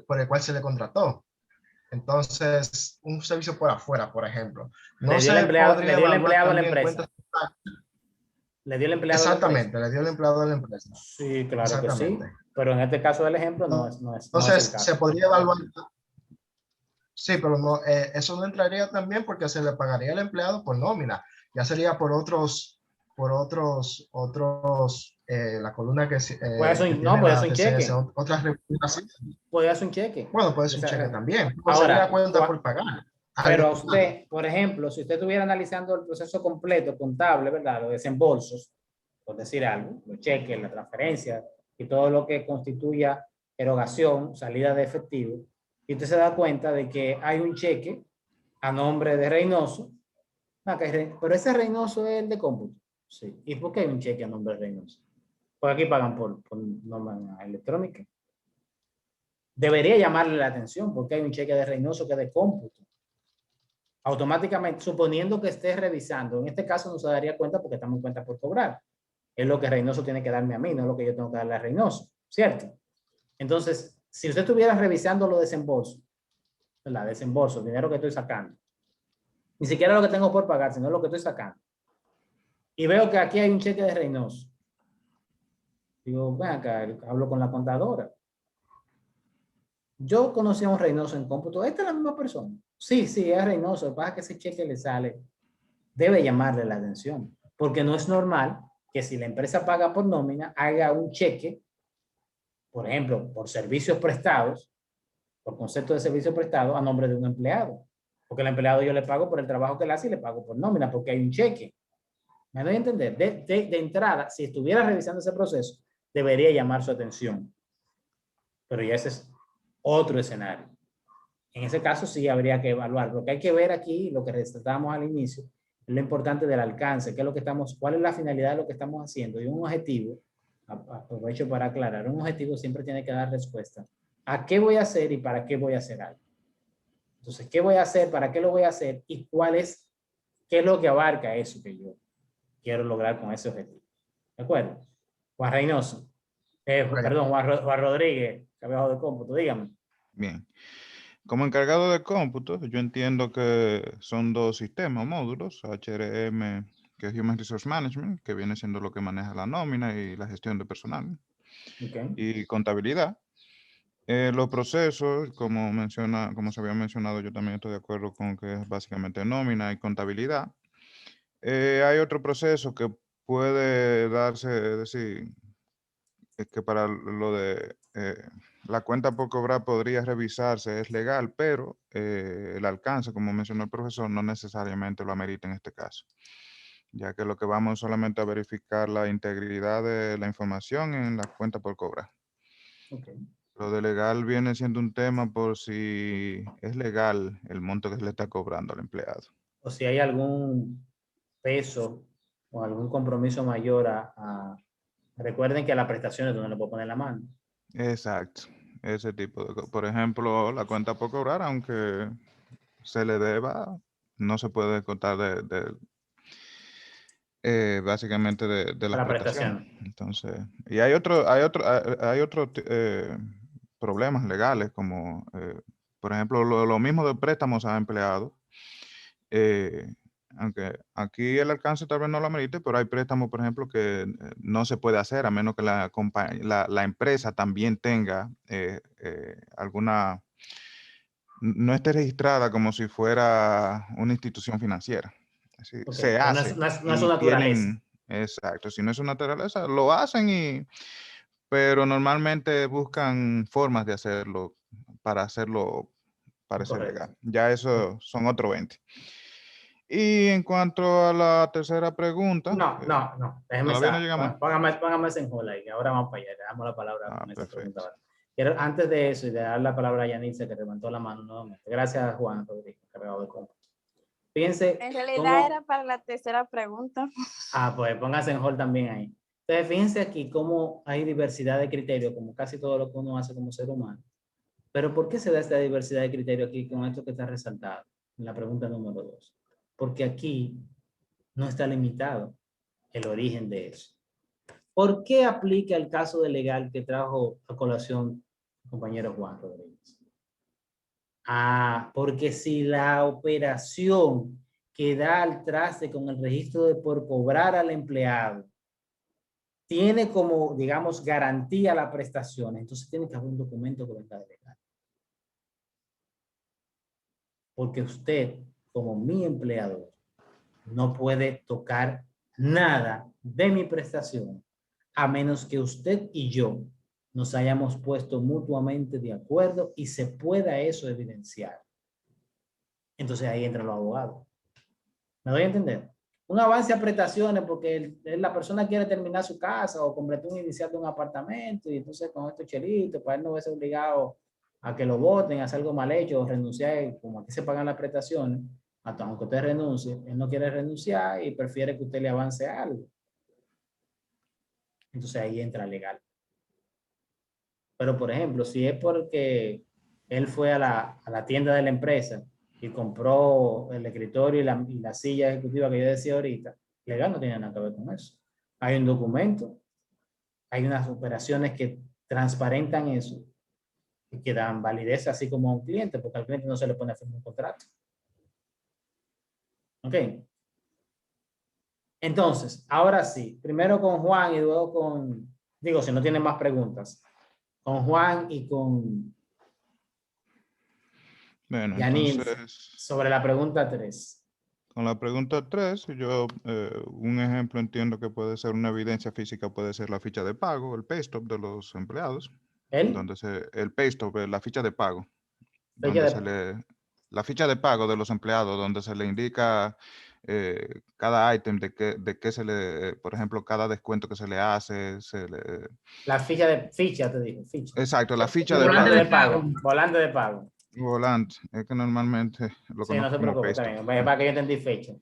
por el cual se le contrató. Entonces, un servicio por afuera, por ejemplo. No le dio el empleado a la empresa. Le dio el empleado Exactamente, le dio el empleado a la empresa. Sí, claro que sí. Pero en este caso del ejemplo no es Entonces, el caso. se podría evaluar. Sí, pero no, eso no entraría también porque se le pagaría al empleado por nómina. Ya sería por otros, la columna que puede ser un cheque. Otras remuneraciones. Puede ser un cheque. Bueno, puede ser un cheque también. Ahora, sería cuenta por pagar. Pero a usted, por ejemplo, si usted estuviera analizando el proceso completo contable, ¿verdad? Los desembolsos, por decir algo, los cheques, la transferencia y todo lo que constituya erogación, salida de efectivo, y usted se da cuenta de que hay un cheque a nombre de Reynoso, pero ese Reynoso es el de cómputo. Sí. ¿Y por qué hay un cheque a nombre de Reynoso? Porque aquí pagan por norma electrónica. Debería llamarle la atención porque hay un cheque de Reynoso que es de cómputo. Automáticamente, suponiendo que esté revisando, en este caso no se daría cuenta porque estamos en cuenta por cobrar. Es lo que Reynoso tiene que darme a mí, no es lo que yo tengo que darle a Reynoso, ¿cierto? Entonces, si usted estuviera revisando los desembolsos, ¿verdad? Desembolso, dinero que estoy sacando, ni siquiera lo que tengo por pagar, sino lo que estoy sacando, y veo que aquí hay un cheque de Reynoso, digo, ven acá, hablo con la contadora. Yo conocí a un Reynoso en cómputo. ¿Esta es la misma persona? Sí, es Reynoso. Lo que pasa es que ese cheque le sale. Debe llamarle la atención. Porque no es normal que si la empresa paga por nómina, haga un cheque, por ejemplo, por servicios prestados, por concepto de servicio prestado, a nombre de un empleado. Porque el empleado yo le pago por el trabajo que él hace y le pago por nómina, porque hay un cheque. ¿Me doy a entender? De entrada, si estuviera revisando ese proceso, debería llamar su atención. Pero ya ese es otro escenario. En ese caso sí habría que evaluar. Lo que hay que ver aquí, lo que resaltábamos al inicio, es lo importante del alcance, qué es lo que estamos, cuál es la finalidad de lo que estamos haciendo. Y un objetivo, aprovecho para aclarar, un objetivo siempre tiene que dar respuesta. ¿A qué voy a hacer y para qué voy a hacer algo? Entonces, ¿qué voy a hacer? ¿Para qué lo voy a hacer? ¿Y qué es lo que abarca eso que yo quiero lograr con ese objetivo? ¿De acuerdo? Juan Reynoso. Perdón, Juan Rodríguez, encargado de cómputo, dígame. Bien. Como encargado de cómputo, yo entiendo que son dos sistemas, módulos, HRM, que es Human Resource Management, que viene siendo lo que maneja la nómina y la gestión de personal, y contabilidad. Los procesos, como se había mencionado, yo también estoy de acuerdo con que es básicamente nómina y contabilidad. Hay otro proceso que puede darse, es decir, que para lo de la cuenta por cobrar podría revisarse, es legal, pero el alcance, como mencionó el profesor, no necesariamente lo amerita en este caso, ya que lo que vamos es solamente a verificar la integridad de la información en la cuenta por cobrar. Lo de legal viene siendo un tema por si es legal el monto que se le está cobrando al empleado. O si hay algún peso o algún compromiso mayor recuerden que a las prestaciones tú no le puedes poner la mano. Exacto. Ese tipo de cosas. Por ejemplo, la cuenta por cobrar, aunque se le deba, no se puede contar básicamente de las prestaciones. Entonces, y hay otros problemas legales, como por ejemplo, lo mismo de préstamos a empleados. Aunque aquí el alcance tal vez no lo amerite, pero hay préstamos, por ejemplo, que no se puede hacer a menos que la empresa también tenga alguna, no esté registrada como si fuera una institución financiera. Así, se hace. No es su naturaleza. Exacto, si no es su naturaleza, lo hacen pero normalmente buscan formas de hacerlo para ser legal. Ya eso son otros 20. Y en cuanto a la tercera pregunta. No. Déjeme ¿Todavía no saber. llegamos? Póngame ese en hold ahí, que ahora vamos para allá. Le damos la palabra con esa pregunta. Quiero, antes de eso, y de dar la palabra a Yanitza, que levantó la mano nuevamente. Gracias, Juan Rodríguez, encargado de cómputo. Fíjense. En realidad era para la tercera pregunta. Pues póngase en hold también ahí. Entonces, fíjense aquí cómo hay diversidad de criterios, como casi todo lo que uno hace como ser humano. Pero ¿por qué se da esta diversidad de criterio aquí con esto que está resaltado? En la pregunta número 2. Porque aquí no está limitado el origen de eso. ¿Por qué aplica el caso de legal que trajo a colación el compañero Juan Rodríguez? Porque si la operación que da al traste con el registro de por cobrar al empleado tiene como, digamos, garantía la prestación, entonces tiene que haber un documento que venga de legal. Porque usted, como mi empleador, no puede tocar nada de mi prestación a menos que usted y yo nos hayamos puesto mutuamente de acuerdo y se pueda eso evidenciar. Entonces ahí entran los abogados. ¿Me doy a entender? Un avance a prestaciones porque la persona quiere terminar su casa o completó un inicial de un apartamento y entonces con estos chelitos, para él no verse obligado a que lo voten, a hacer algo mal hecho o renunciar, como aquí se pagan las prestaciones, aunque usted renuncie, él no quiere renunciar y prefiere que usted le avance algo. Entonces ahí entra legal. Pero por ejemplo, si es porque él fue a la tienda de la empresa y compró el escritorio y la silla ejecutiva que yo decía ahorita, legal no tiene nada que ver con eso. Hay un documento, hay unas operaciones que transparentan eso y que dan validez así como a un cliente, porque al cliente no se le pone a firmar un contrato. ¿Ok? Entonces, ahora sí, primero con Juan y luego si no tienen más preguntas, con Juan y con Bueno, Yanil, entonces, sobre la pregunta 3. Con la pregunta 3, yo un ejemplo entiendo que puede ser una evidencia física, puede ser la ficha de pago, el pay stub de los empleados. Donde el pay stub, la ficha de pago. La ficha de pago de los empleados, donde se le indica cada ítem de qué se le, por ejemplo, cada descuento que se le hace. La ficha, te digo, ficha. Exacto, la ficha de volante pago. de pago. Volante de pago. Volante, es que normalmente lo Sí, no se conozco como preocupe, pay está stub. bien. Para que yo entendí fecha.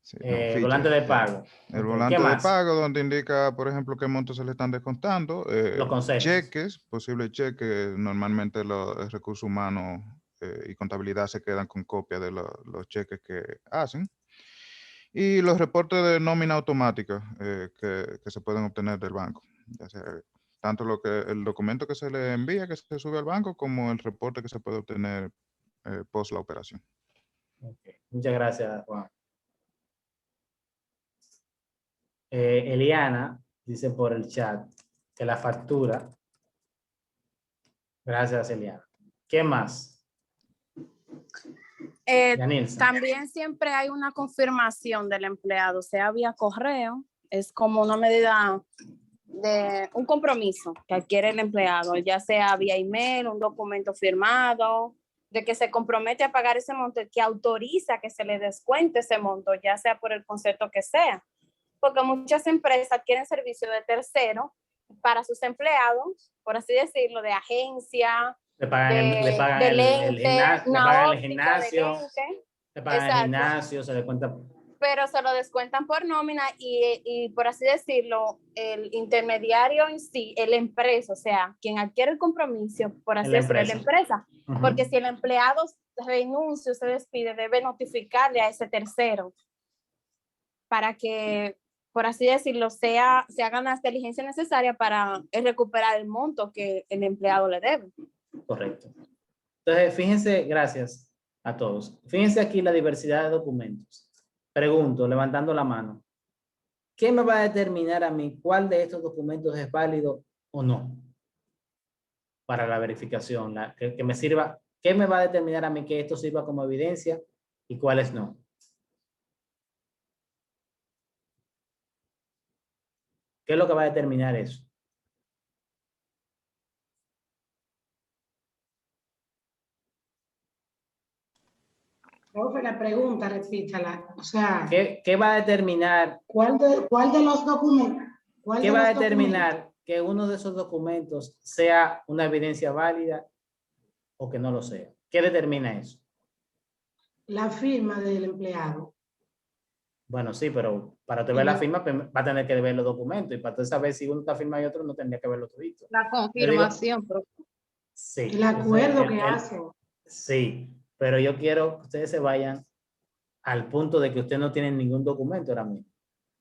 Sí, no, ficha, volante de pago. El Ok, volante ¿qué de más? pago donde indica, por ejemplo, qué montos se le están descontando. Los conceptos. Cheques, posibles cheques. Normalmente los recursos humanos y contabilidad se quedan con copia de los cheques que hacen. Y los reportes de nómina automática que se pueden obtener del banco. Ya sea tanto el documento que se le envía, que se sube al banco, como el reporte que se puede obtener post la operación. Okay. Muchas gracias, Juan. Eliana dice por el chat que la factura. Gracias, Eliana. ¿Qué más? También siempre hay una confirmación del empleado, sea vía correo, es como una medida de un compromiso que adquiere el empleado, ya sea vía email, un documento firmado, de que se compromete a pagar ese monto, que autoriza que se le descuente ese monto, ya sea por el concepto que sea. Porque muchas empresas adquieren servicio de tercero para sus empleados, por así decirlo, de agencia, le pagan el gimnasio, le pagan el gimnasio, se le cuenta. Pero se lo descuentan por nómina y por así decirlo, el intermediario en sí, la empresa, o sea, quien adquiere el compromiso, por así decirlo, la empresa. Porque si el empleado renuncia o se despide, debe notificarle a ese tercero para que, por así decirlo, se hagan las diligencias necesarias para recuperar el monto que el empleado le debe. Correcto. Entonces, fíjense, gracias a todos. Fíjense aquí la diversidad de documentos. Pregunto, levantando la mano, ¿qué me va a determinar a mí cuál de estos documentos es válido o no para la verificación? Que me sirva, ¿qué me va a determinar a mí que esto sirva como evidencia y cuáles no? ¿Qué es lo que va a determinar eso? Profe, la pregunta, repítala. O sea, ¿Qué va a determinar? ¿Cuál de los documentos? ¿Qué va a determinar que uno de esos documentos sea una evidencia válida o que no lo sea? ¿Qué determina eso? La firma del empleado. Bueno, sí, pero para usted ver la firma va a tener que ver los documentos, y para usted saber si uno está firmado y otro no tendría que verlo todito. La confirmación. Sí. El acuerdo que hacen. Sí, pero yo quiero que ustedes se vayan al punto de que usted no tiene ningún documento ahora mismo.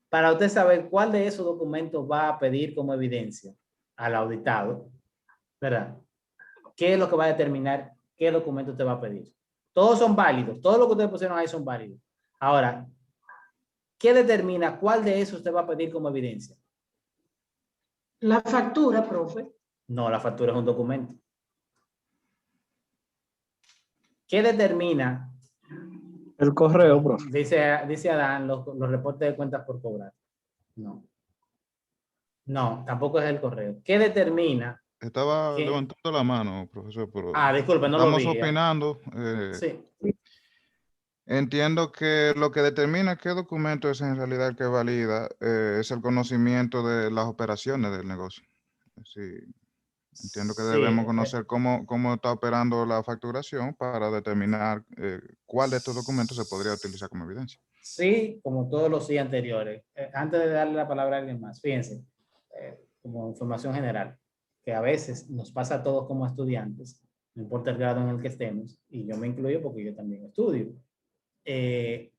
Para usted saber cuál de esos documentos va a pedir como evidencia al auditado, ¿verdad? ¿Qué es lo que va a determinar qué documento te va a pedir? Todos son válidos, todo lo que ustedes pusieron ahí son válidos. Ahora, ¿qué determina cuál de esos usted va a pedir como evidencia? La factura, profe. No, la factura es un documento. ¿Qué determina? El correo, profe. Dice Adán, los reportes de cuentas por cobrar. No. No, tampoco es el correo. ¿Qué determina? Estaba levantando la mano, profesor. Pero disculpe, no lo vi. Estamos opinando. Sí. Entiendo que lo que determina qué documento es en realidad el que valida es el conocimiento de las operaciones del negocio. Sí. Entiendo que debemos conocer cómo está operando la facturación para determinar cuál de estos documentos se podría utilizar como evidencia. Sí, como todos los sí anteriores. Antes de darle la palabra a alguien más, fíjense, como información general, que a veces nos pasa a todos como estudiantes, no importa el grado en el que estemos, y yo me incluyo porque yo también estudio.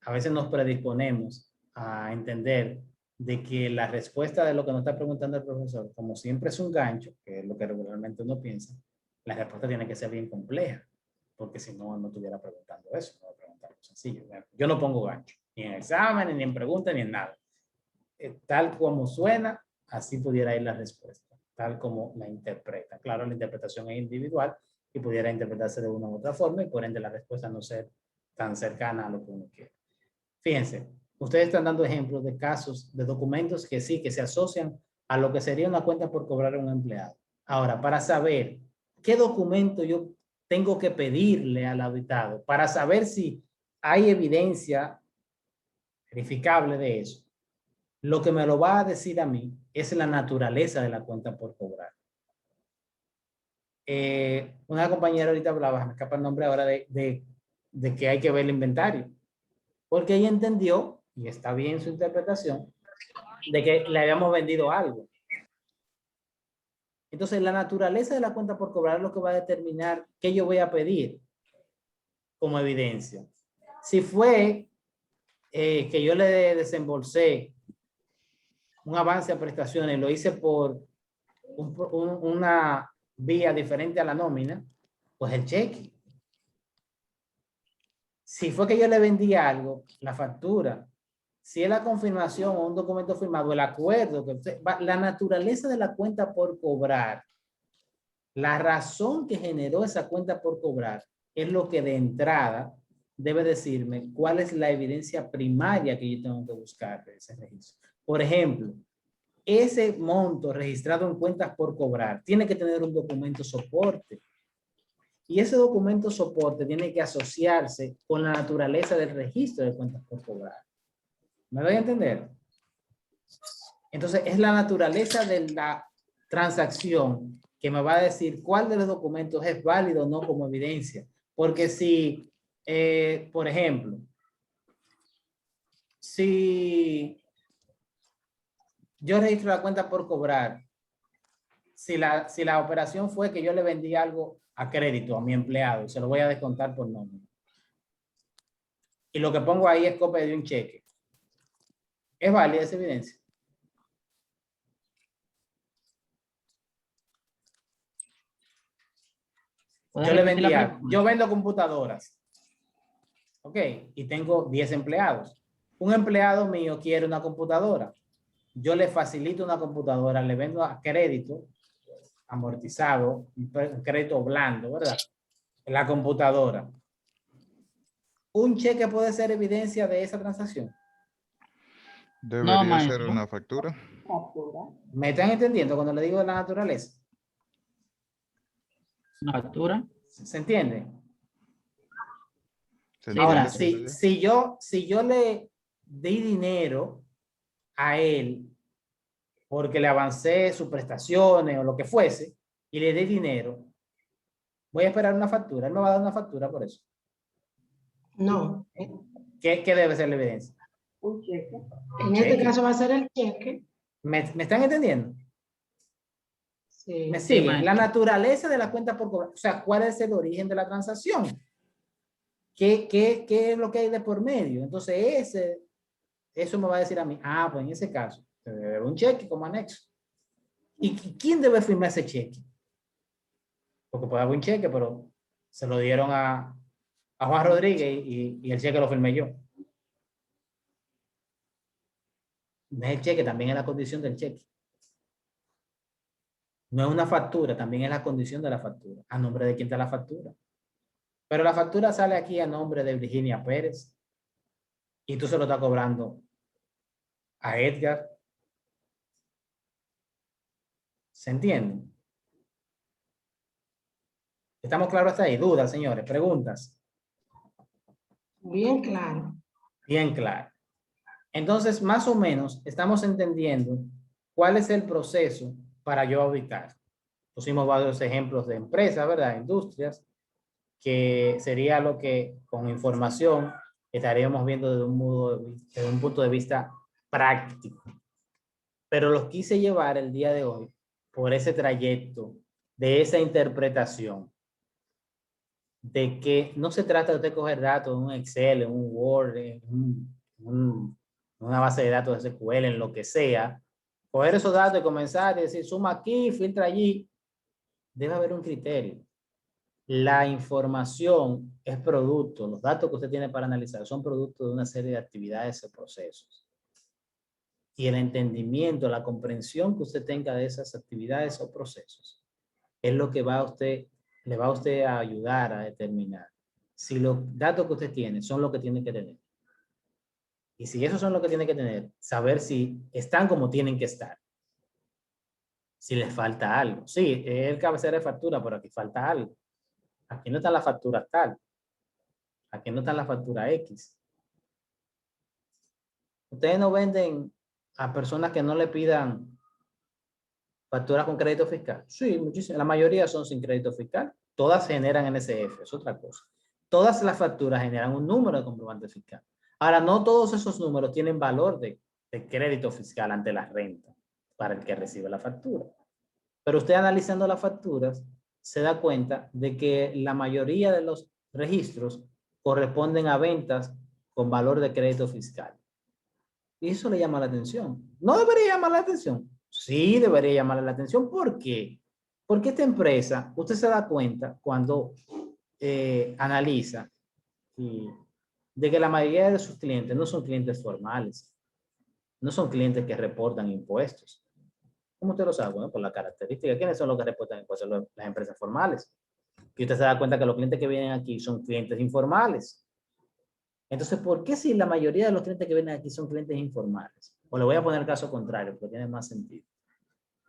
A veces nos predisponemos a entender de que la respuesta de lo que nos está preguntando el profesor, como siempre es un gancho, que es lo que regularmente uno piensa, la respuesta tiene que ser bien compleja, porque si no, no estuviera preguntando eso, no preguntar algo sencillo. Yo no pongo gancho, ni en exámenes, ni en preguntas, ni en nada. Tal como suena, así pudiera ir la respuesta, tal como la interpreta. Claro, la interpretación es individual y pudiera interpretarse de una u otra forma y por ende la respuesta no ser tan cercana a lo que uno quiere. Fíjense, ustedes están dando ejemplos de casos, de documentos que sí, que se asocian a lo que sería una cuenta por cobrar a un empleado. Ahora, para saber qué documento yo tengo que pedirle al auditado, para saber si hay evidencia verificable de eso, lo que me lo va a decir a mí es la naturaleza de la cuenta por cobrar. Una compañera ahorita hablaba, me escapa el nombre ahora, de que hay que ver el inventario. Porque ella entendió, y está bien su interpretación, de que le habíamos vendido algo. Entonces, la naturaleza de la cuenta por cobrar es lo que va a determinar qué yo voy a pedir como evidencia. Si fue que yo le desembolsé un avance a prestaciones, lo hice por una vía diferente a la nómina, pues el cheque. Si fue que yo le vendí algo, la factura. Si es la confirmación o un documento firmado, el acuerdo, la naturaleza de la cuenta por cobrar, la razón que generó esa cuenta por cobrar, es lo que de entrada debe decirme cuál es la evidencia primaria que yo tengo que buscar de ese registro. Por ejemplo, ese monto registrado en cuentas por cobrar tiene que tener un documento soporte. Y ese documento soporte tiene que asociarse con la naturaleza del registro de cuentas por cobrar. ¿Me doy a entender? Entonces, es la naturaleza de la transacción que me va a decir cuál de los documentos es válido o no como evidencia. Porque si, por ejemplo, si yo registro la cuenta por cobrar, si la operación fue que yo le vendí algo a crédito a mi empleado, se lo voy a descontar por nómina. Y lo que pongo ahí es copia de un cheque. ¿Es válida esa evidencia? Yo le vendí algo. Yo vendo computadoras. Ok, y tengo 10 empleados. Un empleado mío quiere una computadora. Yo le facilito una computadora, le vendo a crédito, amortizado, un crédito blando, ¿verdad? La computadora. ¿Un cheque puede ser evidencia de esa transacción? Debería ser una factura. ¿Me están entendiendo cuando le digo de la naturaleza? ¿Una factura? ¿Se entiende? Ahora, si yo le di dinero a él porque le avancé sus prestaciones o lo que fuese y le di dinero, voy a esperar una factura. Él me va a dar una factura por eso. No. ¿Qué debe ser la evidencia? Un cheque. En este caso va a ser el cheque. ¿Me están entendiendo? Sí. ¿Me siguen? maestro. La naturaleza de la cuenta por cobrar. O sea, ¿cuál es el origen de la transacción? ¿Qué es lo que hay de por medio? Entonces, eso me va a decir a mí, pues en ese caso, se debe un cheque como anexo. ¿Y quién debe firmar ese cheque? Porque puede haber un cheque, pero se lo dieron a Juan Rodríguez y el cheque lo firmé yo. No es el cheque, también es la condición del cheque. No es una factura, también es la condición de la factura. ¿A nombre de quién está la factura? Pero la factura sale aquí a nombre de Virginia Pérez y tú se lo estás cobrando a Edgar. ¿Se entiende? ¿Estamos claros hasta ahí? ¿Dudas, señores? ¿Preguntas? Bien claro. Bien claro. Entonces, más o menos, estamos entendiendo cuál es el proceso para yo auditar. Pusimos varios ejemplos de empresas, ¿verdad? Industrias, que sería lo que con información estaríamos viendo desde un punto de vista práctico. Pero los quise llevar el día de hoy por ese trayecto de esa interpretación de que no se trata de coger datos en un Excel, en un Word, en una base de datos de SQL, en lo que sea, coger esos datos y comenzar a decir suma aquí, filtra allí. Debe haber un criterio. La información es producto, los datos que usted tiene para analizar son producto de una serie de actividades o procesos. Y el entendimiento, la comprensión que usted tenga de esas actividades o procesos es lo que le va a usted a ayudar a determinar si los datos que usted tiene son los que tiene que tener. Y si eso son lo que tienen que tener, saber si están como tienen que estar. Si les falta algo. Sí, es el cabecera de factura, pero aquí falta algo. Aquí no está la factura tal. Aquí no está la factura X. Ustedes no venden a personas que no le pidan facturas con crédito fiscal. Sí, muchísimas. La mayoría son sin crédito fiscal. Todas generan NSF, es otra cosa. Todas las facturas generan un número de comprobante fiscal. Ahora, no todos esos números tienen valor de crédito fiscal ante la renta para el que recibe la factura. Pero usted analizando las facturas se da cuenta de que la mayoría de los registros corresponden a ventas con valor de crédito fiscal. Y eso le llama la atención. ¿No debería llamar la atención? Sí, debería llamarle la atención. ¿Por qué? Porque esta empresa, usted se da cuenta cuando analiza de que la mayoría de sus clientes no son clientes formales, no son clientes que reportan impuestos. ¿Cómo usted lo sabe? Bueno, por la característica. ¿Quiénes son los que reportan impuestos? Las empresas formales. Y usted se da cuenta que los clientes que vienen aquí son clientes informales. Entonces, ¿por qué si la mayoría de los clientes que vienen aquí son clientes informales? O le voy a poner el caso contrario, porque tiene más sentido.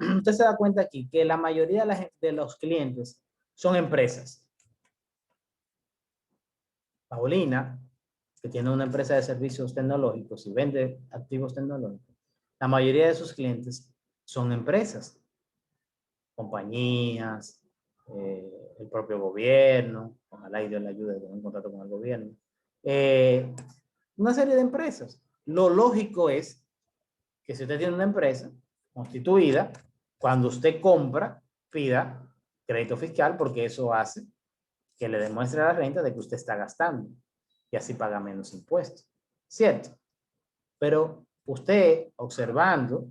Usted se da cuenta aquí que la mayoría de los clientes son empresas. Paulina, que tiene una empresa de servicios tecnológicos y vende activos tecnológicos, la mayoría de sus clientes son empresas, compañías, el propio gobierno, ojalá y Dios le ayude con un contrato con el gobierno, una serie de empresas. Lo lógico es que si usted tiene una empresa constituida, cuando usted compra, pida crédito fiscal, porque eso hace que le demuestre a la renta de que usted está gastando y así paga menos impuestos. ¿Cierto? Pero usted, observando,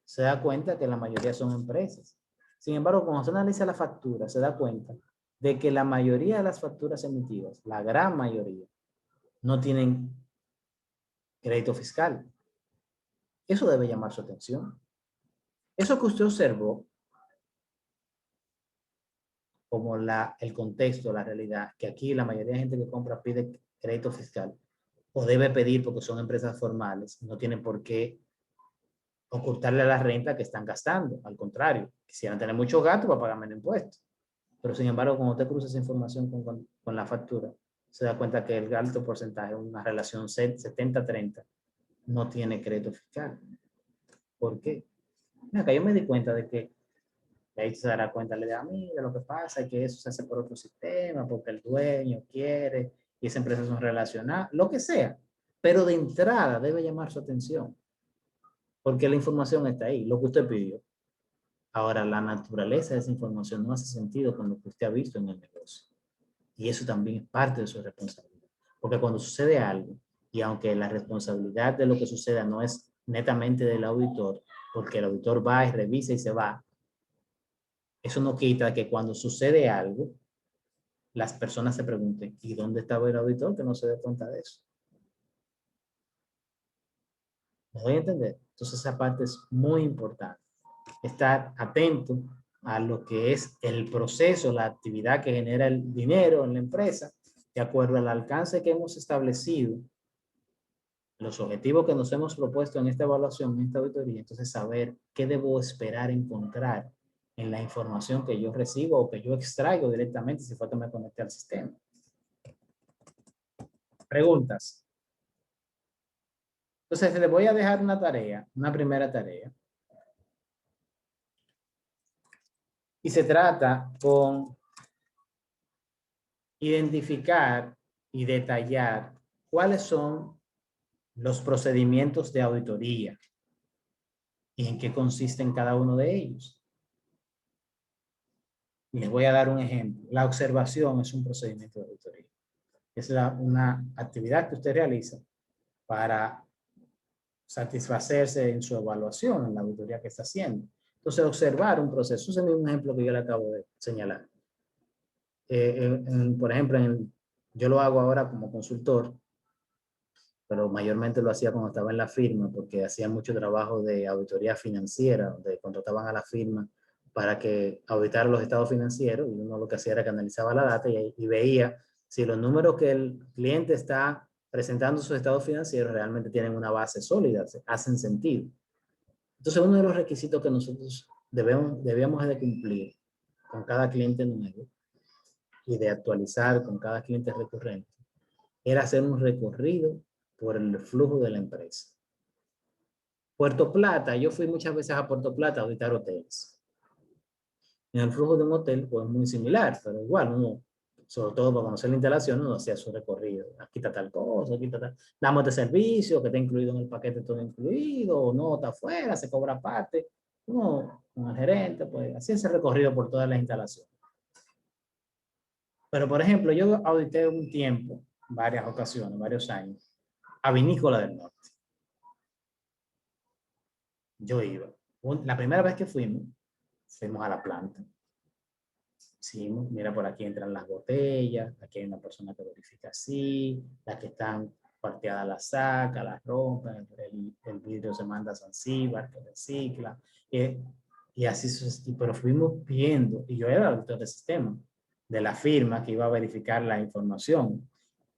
se da cuenta que la mayoría son empresas. Sin embargo, cuando usted analiza la factura, se da cuenta de que la mayoría de las facturas emitidas, la gran mayoría, no tienen crédito fiscal. Eso debe llamar su atención. Eso que usted observó, como el contexto, la realidad, que aquí la mayoría de gente que compra pide crédito fiscal, o debe pedir porque son empresas formales, no tienen por qué ocultarle la renta que están gastando. Al contrario, quisieran tener muchos gastos para pagar menos impuestos. Pero sin embargo, cuando usted cruza esa información con la factura, se da cuenta que el alto porcentaje, una relación 70-30, no tiene crédito fiscal. ¿Por qué? Acá yo me di cuenta de que, y ahí se dará cuenta, le da a mí de lo que pasa, es que eso se hace por otro sistema, porque el dueño quiere, y esas empresas son relacionadas, lo que sea. Pero de entrada debe llamar su atención, porque la información está ahí, lo que usted pidió. Ahora, la naturaleza de esa información no hace sentido con lo que usted ha visto en el negocio. Y eso también es parte de su responsabilidad. Porque cuando sucede algo, y aunque la responsabilidad de lo que suceda no es netamente del auditor, porque el auditor va y revisa y se va, eso no quita que cuando sucede algo, las personas se pregunten, ¿y dónde estaba el auditor que no se dé cuenta de eso? ¿Me doy a entender? Entonces esa parte es muy importante. Estar atento a lo que es el proceso, la actividad que genera el dinero en la empresa, de acuerdo al alcance que hemos establecido, los objetivos que nos hemos propuesto en esta evaluación, en esta auditoría. Entonces saber qué debo esperar encontrar en la información que yo recibo o que yo extraigo directamente si fue que me conecté al sistema. Preguntas. Entonces les voy a dejar una tarea, una primera tarea. Y se trata con identificar y detallar cuáles son los procedimientos de auditoría y en qué consisten cada uno de ellos. Les voy a dar un ejemplo. La observación es un procedimiento de auditoría. Es una actividad que usted realiza para satisfacerse en su evaluación, en la auditoría que está haciendo. Entonces, observar un proceso. Ese es un ejemplo que yo le acabo de señalar. Por ejemplo, yo lo hago ahora como consultor, pero mayormente lo hacía cuando estaba en la firma, porque hacía mucho trabajo de auditoría financiera, donde contrataban a la firma para que auditara los estados financieros, y uno lo que hacía era que analizaba la data y veía si los números que el cliente está presentando sus estados financieros, realmente tienen una base sólida, hacen sentido. Entonces, uno de los requisitos que nosotros debíamos de cumplir con cada cliente nuevo y de actualizar con cada cliente recurrente era hacer un recorrido por el flujo de la empresa. Puerto Plata, yo fui muchas veces a Puerto Plata a auditar hoteles. En el flujo de un hotel pues muy similar, pero igual uno, sobre todo para conocer la instalación, uno hacía su recorrido. Aquí está tal cosa, aquí está tal. Damos de servicio, que está incluido en el paquete, todo incluido, o no, está afuera, se cobra aparte. Uno, con el gerente, pues así ese recorrido por todas las instalaciones. Pero, por ejemplo, yo audité un tiempo, varias ocasiones, varios años, a Vinícola del Norte. Yo iba. La primera vez que fuimos a la planta. Sí, mira, por aquí entran las botellas, aquí hay una persona que verifica así, las que están cuarteadas las saca, las rompe, el vidrio se manda a Zanzíbar, que recicla, y así, pero fuimos viendo, y yo era el auditor del sistema, de la firma que iba a verificar la información,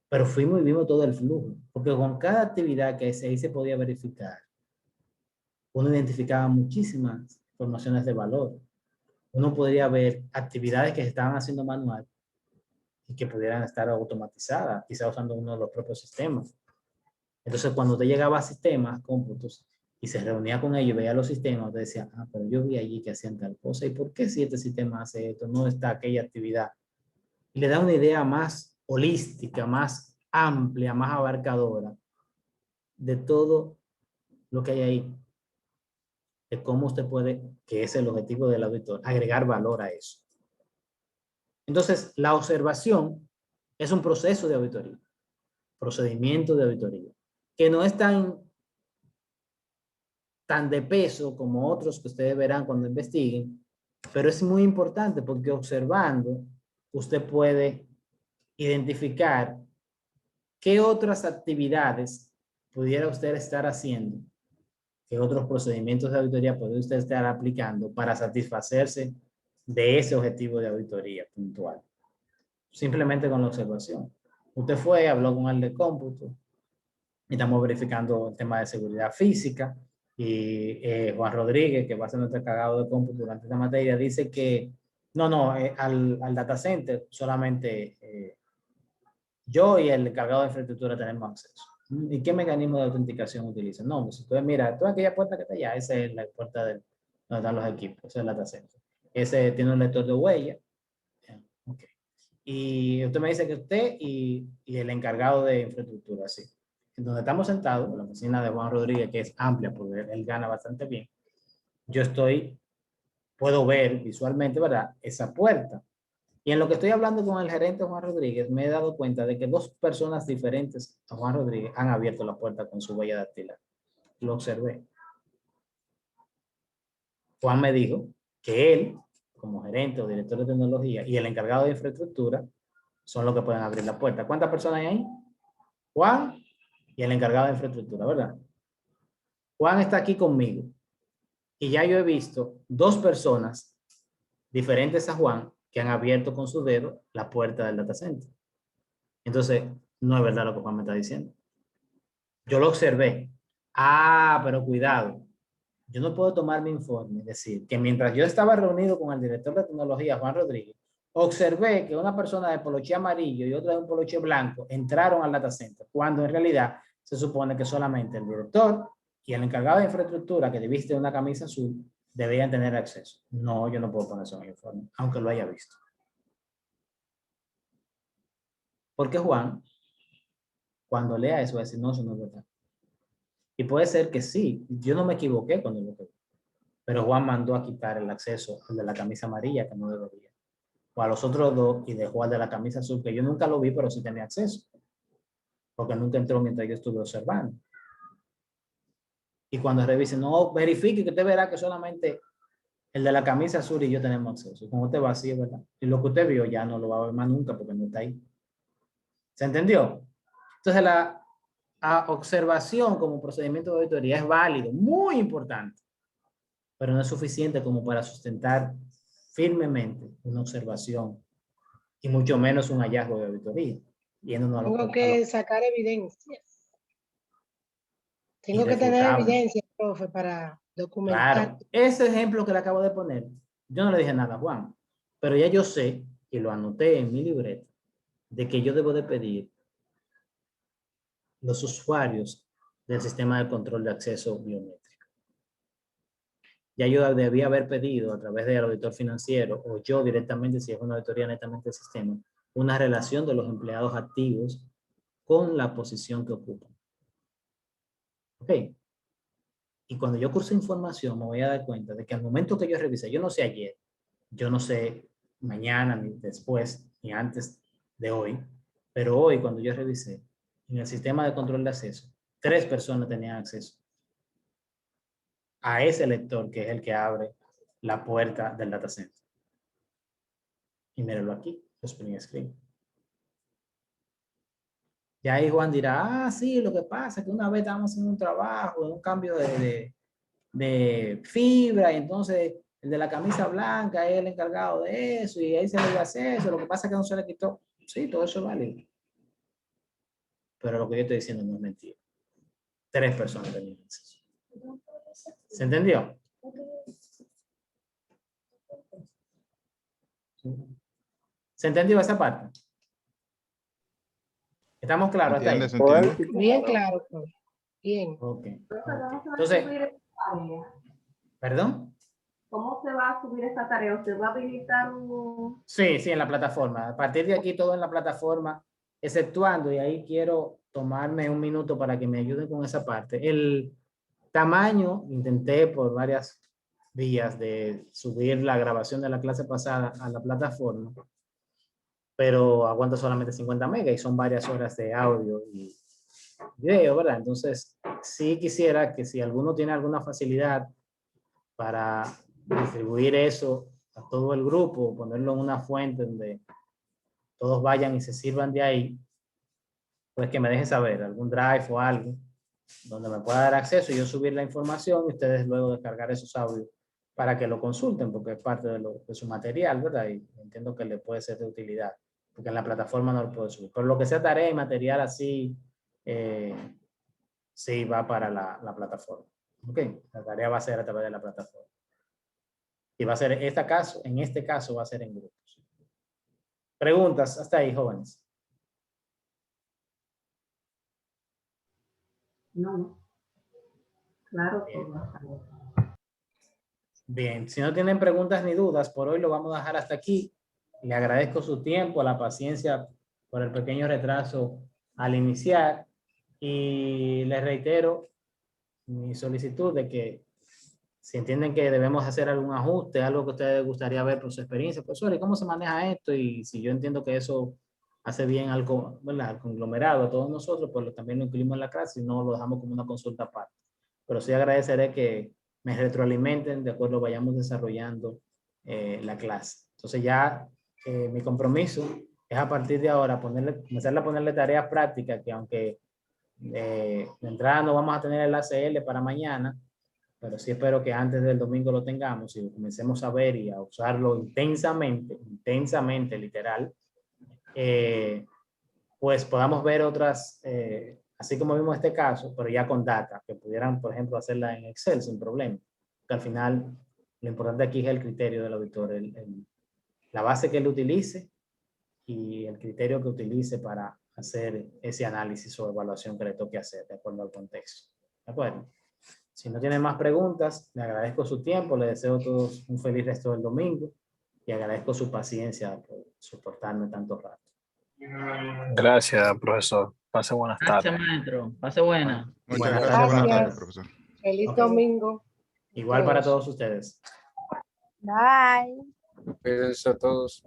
pero fuimos y vimos todo el flujo, porque con cada actividad que ahí se podía verificar, uno identificaba muchísimas informaciones de valor. Uno podría ver actividades que se estaban haciendo manual y que pudieran estar automatizadas, quizá usando uno de los propios sistemas. Entonces, cuando te llegaba a sistemas, cómputos, y se reunía con ellos y veía los sistemas, te decía, ah, pero yo vi allí que hacían tal cosa, ¿y por qué si este sistema hace esto? No está aquella actividad. Y le da una idea más holística, más amplia, más abarcadora de todo lo que hay ahí. De cómo usted puede, que es el objetivo del auditor, agregar valor a eso. Entonces, la observación es un proceso de auditoría, procedimiento de auditoría, que no es tan de peso como otros que ustedes verán cuando investiguen, pero es muy importante porque observando usted puede identificar qué otras actividades pudiera usted estar haciendo, qué otros procedimientos de auditoría puede usted estar aplicando para satisfacerse de ese objetivo de auditoría puntual. Simplemente con la observación. Usted fue, habló con el de cómputo, y estamos verificando el tema de seguridad física, y Juan Rodríguez, que va a ser nuestro encargado de cómputo durante esta materia, dice que al data center solamente yo y el encargado de infraestructura tenemos acceso. ¿Y qué mecanismo de autenticación utilizan? No, pues entonces mira, toda aquella puerta que está allá, esa es la puerta donde están los equipos, ese es el data center. Ese tiene un lector de huella. Okay. Y usted me dice que usted y el encargado de infraestructura, sí. Donde estamos sentados, en la oficina de Juan Rodríguez, que es amplia porque él gana bastante bien, yo puedo ver visualmente, ¿verdad?, esa puerta. Y en lo que estoy hablando con el gerente Juan Rodríguez, me he dado cuenta de que dos personas diferentes a Juan Rodríguez han abierto la puerta con su huella dactilar. Lo observé. Juan me dijo que él, como gerente o director de tecnología, y el encargado de infraestructura son los que pueden abrir la puerta. ¿Cuántas personas hay ahí? Juan y el encargado de infraestructura, ¿verdad? Juan está aquí conmigo. Y ya yo he visto dos personas diferentes a Juan que han abierto con su dedo la puerta del data center. Entonces, no es verdad lo que Juan me está diciendo. Yo lo observé. Ah, pero cuidado. Yo no puedo tomar mi informe y decir que mientras yo estaba reunido con el director de tecnología, Juan Rodríguez, observé que una persona de poloché amarillo y otra de un poloché blanco entraron al data center, cuando en realidad se supone que solamente el director y el encargado de infraestructura, que viste una camisa azul, debían tener acceso. No, yo no puedo poner eso en el informe, aunque lo haya visto. Porque Juan, cuando lea eso, va a decir, no, eso no es verdad. Y puede ser que sí, yo no me equivoqué cuando lo vi. Pero Juan mandó a quitar el acceso al de la camisa amarilla, que no debería. O a los otros dos, y dejó al de la camisa azul, que yo nunca lo vi, pero sí tenía acceso. Porque nunca entró mientras yo estuve observando. Y cuando revise, no, verifique que usted verá que solamente el de la camisa azul y yo tenemos acceso. Como usted va así, ¿verdad? Y lo que usted vio ya no lo va a ver más nunca porque no está ahí. ¿Se entendió? Entonces la observación como procedimiento de auditoría es válido, muy importante, pero no es suficiente como para sustentar firmemente una observación y mucho menos un hallazgo de auditoría. yéndonos a Tengo que sacar evidencias. Tengo que tener Irrefutable. evidencias, profe, para documentar. Claro, ese ejemplo que le acabo de poner, yo no le dije nada a Juan, pero ya yo sé, y lo anoté en mi libreta, de que yo debo de pedir los usuarios del sistema de control de acceso biométrico. Ya yo debía haber pedido a través del auditor financiero, o yo directamente, si es una auditoría netamente del sistema, una relación de los empleados activos con la posición que ocupan. ¿Ok? Y cuando yo curso información, me voy a dar cuenta de que al momento que yo revisé, yo no sé ayer, yo no sé mañana, ni después, ni antes de hoy, pero hoy cuando yo revisé, en el sistema de control de acceso, 3 personas tenían acceso a ese lector que es el que abre la puerta del data center. Y mírenlo aquí, los print screen. Y ahí Juan dirá, ah, sí, lo que pasa es que una vez estábamos haciendo un trabajo, un cambio de fibra, y entonces el de la camisa blanca es el encargado de eso, y ahí se le dio acceso, lo que pasa es que no se le quitó. Sí, todo eso es válido. Pero lo que yo estoy diciendo no es mentira. 3 personas tenían acceso. ¿Se entendió? ¿Se entendió esa parte? ¿Estamos claros hasta ahí? ¿Entiendes? ¿Entiendes? Bien claro, profe. Bien. Ok. Entonces, ¿Perdón? ¿cómo se va a subir esta tarea? ¿Usted va a habilitar un...? Sí, en la plataforma. A partir de aquí todo en la plataforma, exceptuando, y ahí quiero tomarme un minuto para que me ayuden con esa parte. El tamaño, intenté por varias vías de subir la grabación de la clase pasada a la plataforma, pero aguanta solamente 50 megas y son varias horas de audio y video, ¿verdad? Entonces, sí quisiera que si alguno tiene alguna facilidad para distribuir eso a todo el grupo, ponerlo en una fuente donde todos vayan y se sirvan de ahí, pues que me deje saber, algún drive o algo donde me pueda dar acceso y yo subir la información y ustedes luego descargar esos audios para que lo consulten, porque es parte de su material, ¿verdad? Y entiendo que le puede ser de utilidad, porque en la plataforma no lo puedo subir. Pero lo que sea tarea y material así, sí va para la plataforma. ¿Ok? La tarea va a ser a través de la plataforma. Y va a ser, en este caso va a ser en grupos. ¿Preguntas hasta ahí, jóvenes? No. Claro. Bien, si no tienen preguntas ni dudas, por hoy lo vamos a dejar hasta aquí. Le agradezco su tiempo, la paciencia por el pequeño retraso al iniciar y les reitero mi solicitud de que si entienden que debemos hacer algún ajuste, algo que a ustedes gustaría ver por su experiencia, profesor, ¿y cómo se maneja esto? Y si yo entiendo que eso hace bien al conglomerado, a todos nosotros, pues también lo incluimos en la clase y no lo dejamos como una consulta aparte. Pero sí agradeceré que me retroalimenten, de acuerdo, vayamos desarrollando la clase. Entonces ya mi compromiso es a partir de ahora comenzar a ponerle tareas prácticas que aunque de entrada no vamos a tener el ACL para mañana, pero sí espero que antes del domingo lo tengamos y comencemos a ver y a usarlo intensamente, literal, pues podamos ver otras, así como vimos este caso, pero ya con data, que pudieran, por ejemplo, hacerla en Excel sin problema. Que al final, lo importante aquí es el criterio del auditor, la base que él utilice y el criterio que utilice para hacer ese análisis o evaluación que le toque hacer, de acuerdo al contexto. ¿De acuerdo? Si no tienen más preguntas, le agradezco su tiempo, le deseo a todos un feliz resto del domingo y agradezco su paciencia por soportarme tanto rato. Gracias, profesor. Pase buenas tardes. Gracias, maestro. Pase buena. Muchas Buenas gracias. Buenas Gracias. tardes, profesor. Feliz domingo. Igual para todos ustedes. Bye. Cuídense a todos.